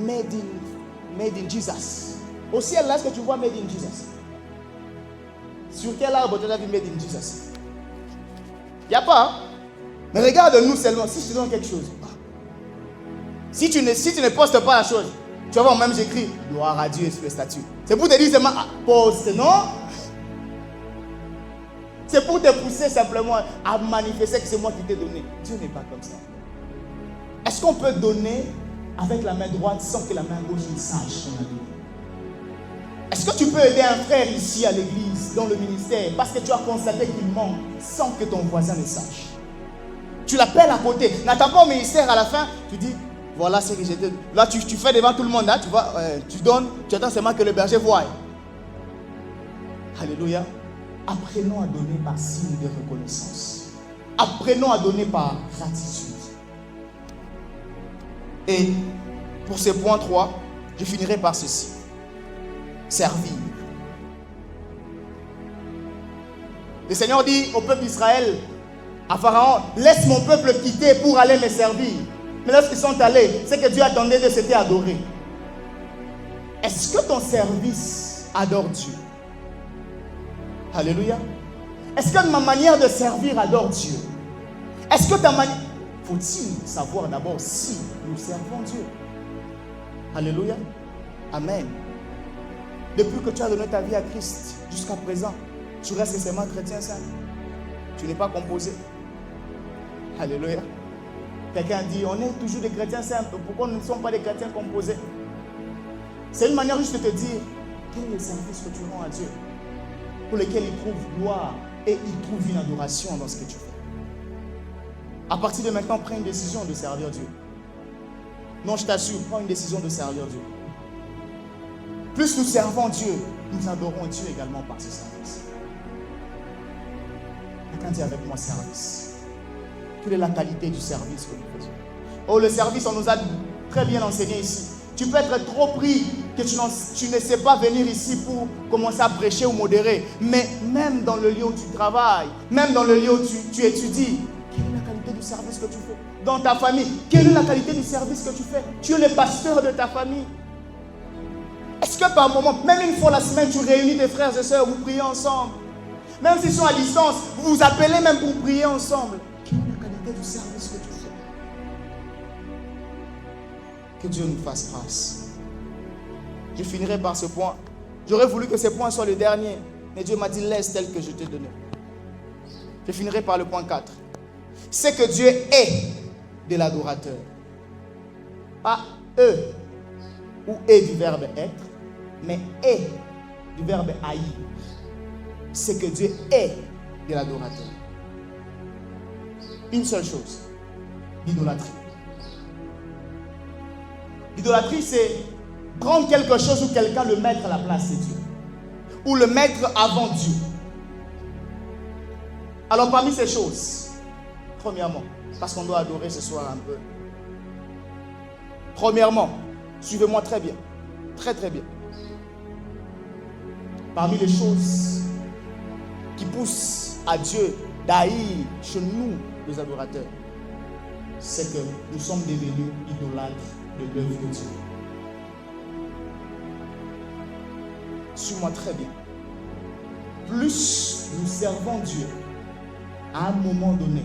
made in Jesus. Au ciel, là, est-ce que tu vois made in Jesus? Sur quel arbre tu as vu made in Jesus? Il n'y a pas. Hein? Mais regarde-nous seulement, si je te donne quelque chose. Si tu ne postes pas la chose, tu vas voir, même j'écris gloire à Dieu sur le statut. C'est pour te dire seulement, poste, non? C'est pour te pousser simplement à manifester que c'est moi qui t'ai donné. Dieu n'est pas comme ça. Est-ce qu'on peut donner avec la main droite sans que la main gauche ne sache qu'on a donné? Est-ce que tu peux aider un frère ici à l'église, dans le ministère, parce que tu as constaté qu'il manque, sans que ton voisin ne sache? Tu l'appelles à côté. N'attends pas au ministère à la fin, tu dis, voilà ce que j'étais. Là, tu fais devant tout le monde, là, tu vois, tu donnes, tu attends seulement que le berger voie. Alléluia. Apprenons à donner par signe de reconnaissance. Apprenons à donner par gratitude. Et pour ce point 3, je finirai par ceci. Servir. Le Seigneur dit au peuple d'Israël, à Pharaon, laisse mon peuple quitter pour aller me servir. Mais lorsqu'ils sont allés, c'est que Dieu attendait de s'être adoré. Est-ce que ton service adore Dieu? Alléluia. Est-ce que ma manière de servir adore Dieu? Est-ce que ta manière... Faut-il savoir d'abord si nous servons Dieu? Alléluia. Amen. Depuis que tu as donné ta vie à Christ jusqu'à présent, tu restes seulement chrétien simple. Tu n'es pas composé. Alléluia. Quelqu'un dit, on est toujours des chrétiens simples. Pourquoi nous ne sommes pas des chrétiens composés? C'est une manière juste de te dire, quel est le service que tu rends à Dieu, pour lequel il trouve gloire et il trouve une adoration dans ce que tu fais. À partir de maintenant, prends une décision de servir Dieu. Non, je t'assure, prends une décision de servir Dieu. Plus nous servons Dieu, nous adorons Dieu également par ce service. Quelqu'un dit avec moi service. Quelle est la qualité du service que nous faisons? Oh, le service, on nous a très bien enseigné ici. Tu peux être trop pris que tu ne sais pas venir ici pour commencer à prêcher ou modérer. Mais même dans le lieu où tu travailles, même dans le lieu où tu étudies, quelle est la qualité du service que tu fais? Dans ta famille, quelle est la qualité du service que tu fais? Tu es le pasteur de ta famille. Est-ce que par moment, même une fois la semaine, tu réunis tes frères et sœurs, vous priez ensemble? Même s'ils sont à distance, vous vous appelez même pour prier ensemble. Quelle est la qualité du service que tu fais? Que Dieu nous fasse grâce. Je finirai par ce point. J'aurais voulu que ce point soit le dernier. Mais Dieu m'a dit, laisse tel que je t'ai donné. Je finirai par le point 4. C'est que Dieu est de l'adorateur. Pas eux ou est du verbe être, mais est du verbe haïr. C'est que Dieu est de l'adorateur. Une seule chose, l'idolâtrie. L'idolâtrie, c'est prendre quelque chose ou quelqu'un, le mettre à la place de Dieu. Ou le mettre avant Dieu. Alors parmi ces choses, premièrement, parce qu'on doit adorer ce soir un peu. Premièrement, suivez-moi très bien. Très très bien. Parmi les choses qui poussent à Dieu d'haïr chez nous, les adorateurs, c'est que nous sommes devenus idolâtres de l'œuvre de Dieu. Suis-moi très bien. Plus nous servons Dieu, à un moment donné,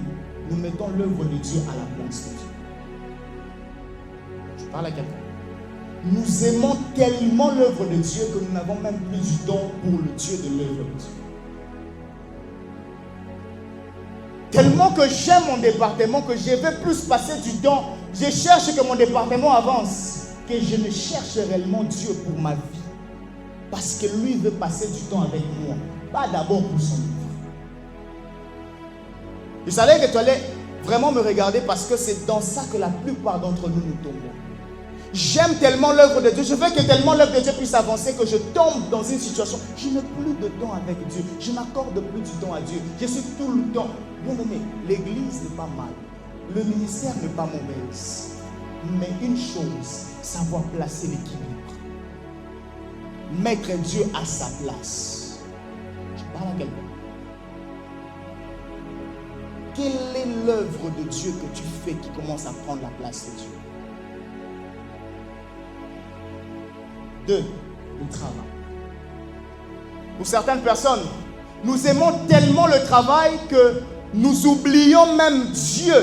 nous mettons l'œuvre de Dieu à la place de Dieu. Je parle à quelqu'un. Nous aimons tellement l'œuvre de Dieu que nous n'avons même plus du temps pour le Dieu de l'œuvre de Dieu. Tellement que j'aime mon département, que je veux plus passer du temps, je cherche que mon département avance, que je ne cherche réellement Dieu pour ma vie. Parce que lui veut passer du temps avec moi, pas d'abord pour son livre. Je savais que tu allais vraiment me regarder parce que c'est dans ça que la plupart d'entre nous tombons. J'aime tellement l'œuvre de Dieu, je veux que tellement l'œuvre de Dieu puisse avancer que je tombe dans une situation, je n'ai plus de temps avec Dieu, je n'accorde plus du temps à Dieu, je suis tout le temps. Bien aimé, l'église n'est pas mal, le ministère n'est pas mauvaise, mais une chose, savoir placer l'équilibre, mettre Dieu à sa place. Je parle à quelqu'un. Quelle est l'œuvre de Dieu que tu fais qui commence à prendre la place de Dieu? 2. Le travail. Pour certaines personnes, nous aimons tellement le travail que nous oublions même Dieu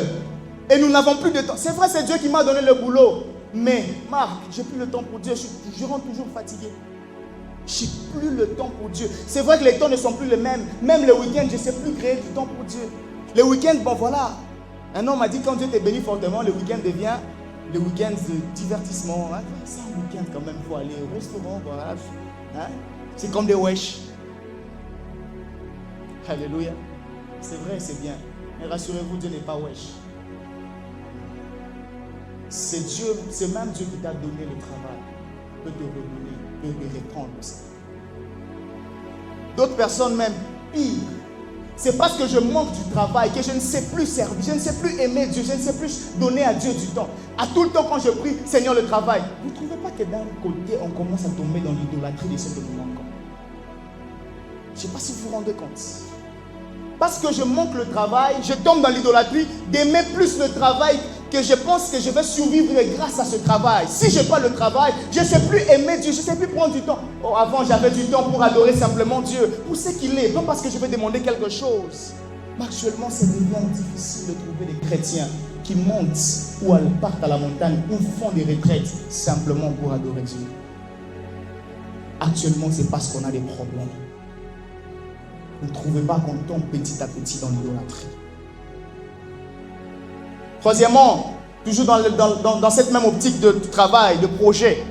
et nous n'avons plus de temps. C'est vrai, c'est Dieu qui m'a donné le boulot, mais Marc, j'ai plus le temps pour Dieu, je rentre toujours fatigué. Je n'ai plus le temps pour Dieu. C'est vrai que les temps ne sont plus les mêmes. Même le week-end, je ne sais plus créer du temps pour Dieu. Le week-end, bon voilà. Un homme m'a dit quand Dieu t'est béni fortement, le week-end devient le week-end de divertissement. Hein? C'est un week-end quand même, il faut aller au restaurant. Voilà. Hein? C'est comme des wesh. Alléluia. C'est vrai, c'est bien. Mais rassurez-vous, Dieu n'est pas wesh. C'est Dieu, c'est même Dieu qui t'a donné le travail. Peut te redonner, peut te reprendre ça. D'autres personnes même, pire. C'est parce que je manque du travail que je ne sais plus servir, je ne sais plus aimer Dieu, je ne sais plus donner à Dieu du temps. À tout le temps quand je prie, Seigneur, le travail. Vous ne trouvez pas que d'un côté, on commence à tomber dans l'idolâtrie de ce que nous manquons? Je ne sais pas si vous vous rendez compte. Parce que je manque le travail, je tombe dans l'idolâtrie d'aimer plus le travail que je pense que je vais survivre grâce à ce travail. Si je n'ai pas le travail, je ne sais plus aimer Dieu, je ne sais plus prendre du temps. Oh, avant, j'avais du temps pour adorer simplement Dieu, pour ce qu'il est, pas parce que je vais demander quelque chose. Mais actuellement, c'est devient difficile de trouver des chrétiens qui montent ou partent à la montagne ou font des retraites simplement pour adorer Dieu. Actuellement, c'est parce qu'on a des problèmes. Vous ne trouvez pas qu'on tombe petit à petit dans l'idolâtrie. Troisièmement, toujours dans cette même optique de travail, de projet,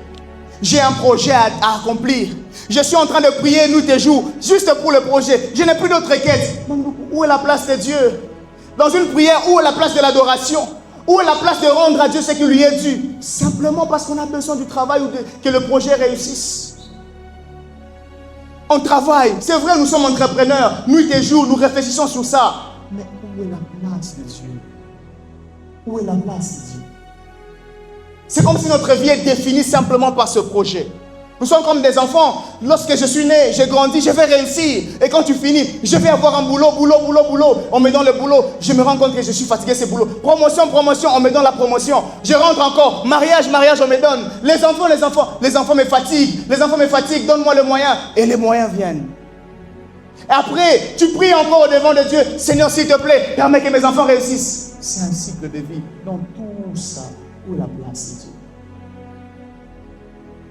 j'ai un projet à accomplir. Je suis en train de prier nuit et jour, juste pour le projet. Je n'ai plus d'autre quête. Où est la place de Dieu? Dans une prière, où est la place de l'adoration? Où est la place de rendre à Dieu ce qui lui est dû? Simplement parce qu'on a besoin du travail ou que le projet réussisse. On travaille, c'est vrai, nous sommes entrepreneurs, nuit et jour, nous réfléchissons sur ça. Mais où est la place de Dieu? Où est la place de Dieu? C'est comme si notre vie est définie simplement par ce projet. Nous sommes comme des enfants. Lorsque je suis né, j'ai grandi, je vais réussir. Et quand tu finis, je vais avoir un boulot. On me donne le boulot. Je me rends compte que je suis fatigué, ce boulot. Promotion, on me donne la promotion. Je rentre encore. Mariage, on me donne. Les enfants me fatiguent. Donne-moi le moyen. Et les moyens viennent. Et après, tu pries encore au devant de Dieu. Seigneur, s'il te plaît, permets que mes enfants réussissent. C'est un cycle de vie. Dans tout ça, où est la place de Dieu?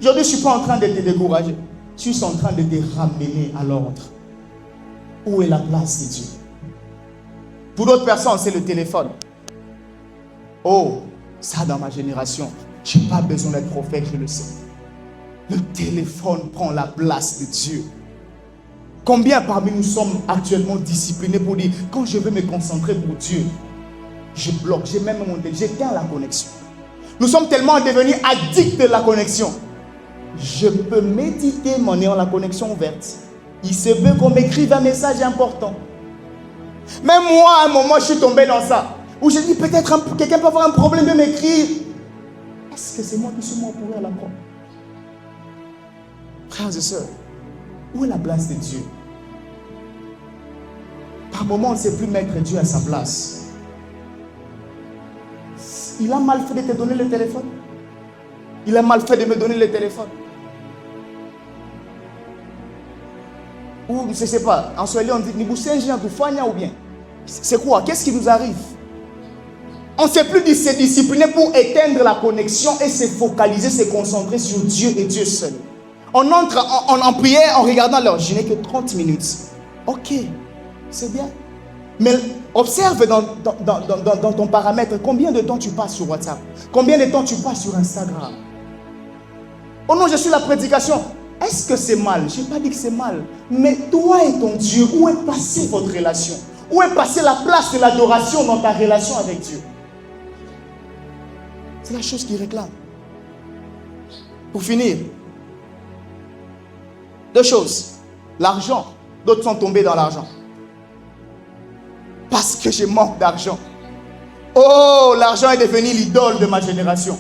Aujourd'hui, je ne suis pas en train de te décourager. Je suis en train de te ramener à l'ordre. Où est la place de Dieu? Pour d'autres personnes, c'est le téléphone. Oh, ça dans ma génération, je n'ai pas besoin d'être prophète, je le sais. Le téléphone prend la place de Dieu. Combien parmi nous sommes actuellement disciplinés pour dire, quand je veux me concentrer pour Dieu, je bloque, j'ai même mon téléphone, j'éteins la connexion. Nous sommes tellement devenus addicts de la connexion. Je peux méditer en ayant la connexion ouverte. Il se peut qu'on m'écrive un message important. Même moi, à un moment, je suis tombé dans ça. Où je dis, peut-être quelqu'un peut avoir un problème de m'écrire. Est-ce que c'est moi qui suis mort pour à la croix? Frères et sœurs, où est la place de Dieu? Par moments, on ne sait plus mettre Dieu à sa place. Il a mal fait de te donner le téléphone. Il a mal fait de me donner le téléphone. Ou, je ne sais pas, en Swahili, on dit, ou bien. C'est quoi? Qu'est-ce qui nous arrive? On ne sait plus se discipliner pour éteindre la connexion et se focaliser, se concentrer sur Dieu et Dieu seul. On entre en prière en regardant l'heure. Je n'ai que 30 minutes. Ok, c'est bien. Mais observe dans ton paramètre combien de temps tu passes sur WhatsApp. Combien de temps tu passes sur Instagram. Oh non, je suis la prédication. Est-ce que c'est mal? Je n'ai pas dit que c'est mal. Mais toi et ton Dieu, où est passée votre relation? Où est passée la place de l'adoration dans ta relation avec Dieu? C'est la chose qui réclame. Pour finir, deux choses. L'argent. D'autres sont tombés dans l'argent. Parce que je manque d'argent. Oh, l'argent est devenu l'idole de ma génération.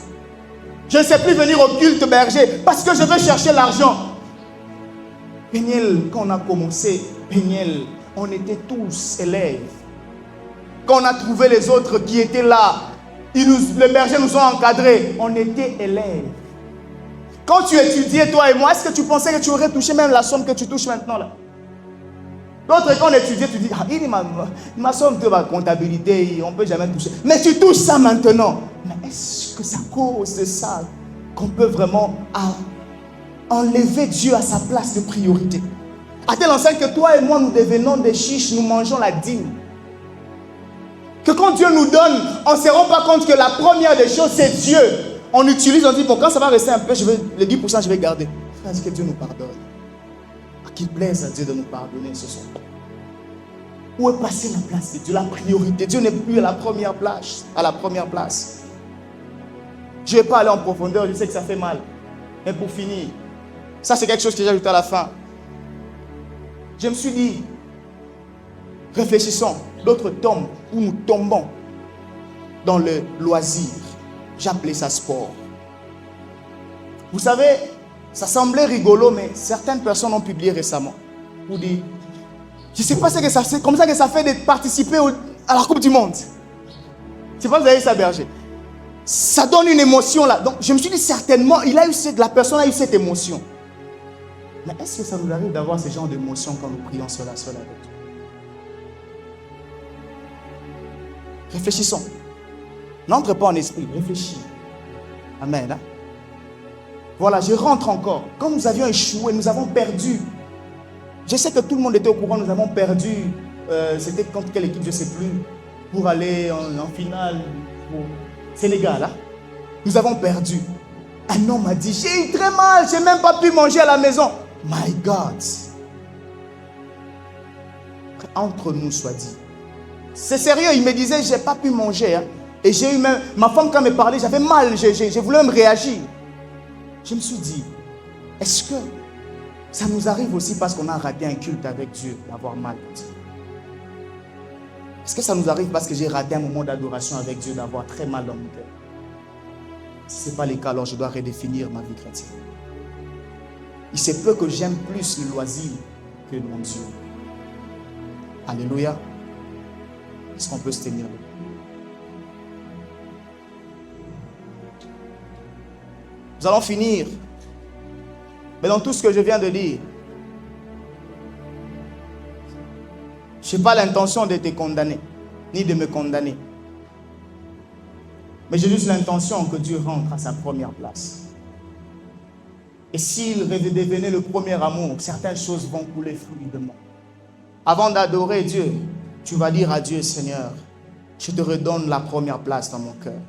Je ne sais plus venir au culte berger parce que je veux chercher l'argent. Péniel, quand on a commencé, Péniel, on était tous élèves. Quand on a trouvé les autres qui étaient là, les bergers nous ont encadrés. On était élèves. Quand tu étudiais, toi et moi, est-ce que tu pensais que tu aurais touché même la somme que tu touches maintenant là? D'autres, quand on étudiait, tu dis, ah, ma somme de la comptabilité, on ne peut jamais toucher. Mais tu touches ça maintenant. Mais est-ce que c'est à cause de ça qu'on peut vraiment enlever Dieu à sa place de priorité? À tel enseigne que toi et moi, nous devenons des chiches, nous mangeons la dîme. Que quand Dieu nous donne, on ne se rend pas compte que la première des choses, c'est Dieu. On utilise, on dit, bon, quand ça va rester un peu, les 10%, je vais garder. Est-ce que Dieu nous pardonne? Qu'il plaise à Dieu de nous pardonner ce soir. Où est passée la place de Dieu, la priorité? Dieu n'est plus à la première place. Je ne vais pas aller en profondeur, je sais que ça fait mal. Mais pour finir, ça c'est quelque chose que j'ai ajouté à la fin. Je me suis dit, réfléchissons, d'autres tombent ou nous tombons dans le loisir. J'appelais ça sport. Vous savez, ça semblait rigolo, mais certaines personnes ont publié récemment. Pour dire, je ne sais pas ce que ça fait, comme ça que ça fait de participer à la Coupe du Monde. Je ne sais pas si vous avez ça, Berger. Ça donne une émotion là. Donc je me suis dit certainement, la personne a eu cette émotion. Mais est-ce que ça nous arrive d'avoir ce genre d'émotion quand nous prions seul à seul avec Dieu? Réfléchissons. N'entre pas en esprit, réfléchis. Amen. Hein? Voilà, je rentre encore. Quand nous avions échoué, nous avons perdu. Je sais que tout le monde était au courant, nous avons perdu. C'était contre quelle équipe, je ne sais plus. Pour aller en finale au Sénégal. Hein? Nous avons perdu. Un homme m'a dit, j'ai eu très mal, je n'ai même pas pu manger à la maison. My God. Entre nous, soit dit. C'est sérieux, il me disait, je n'ai pas pu manger. Hein? Et j'ai eu même, ma femme quand elle me parlait, j'avais mal, j'ai voulu même réagir. Je me suis dit, est-ce que ça nous arrive aussi parce qu'on a raté un culte avec Dieu, d'avoir mal? Est-ce que ça nous arrive parce que j'ai raté un moment d'adoration avec Dieu, d'avoir très mal dans mon cœur? Si ce n'est pas le cas, alors je dois redéfinir ma vie chrétienne. Il se peut que j'aime plus le loisir que mon Dieu. Alléluia. Est-ce qu'on peut se tenir debout? Nous allons finir. Mais dans tout ce que je viens de dire, je n'ai pas l'intention de te condamner, ni de me condamner. Mais j'ai juste l'intention que Dieu rentre à sa première place. Et s'il redevenait le premier amour, certaines choses vont couler fluidement. Avant d'adorer Dieu, tu vas dire à Dieu, Seigneur, je te redonne la première place dans mon cœur.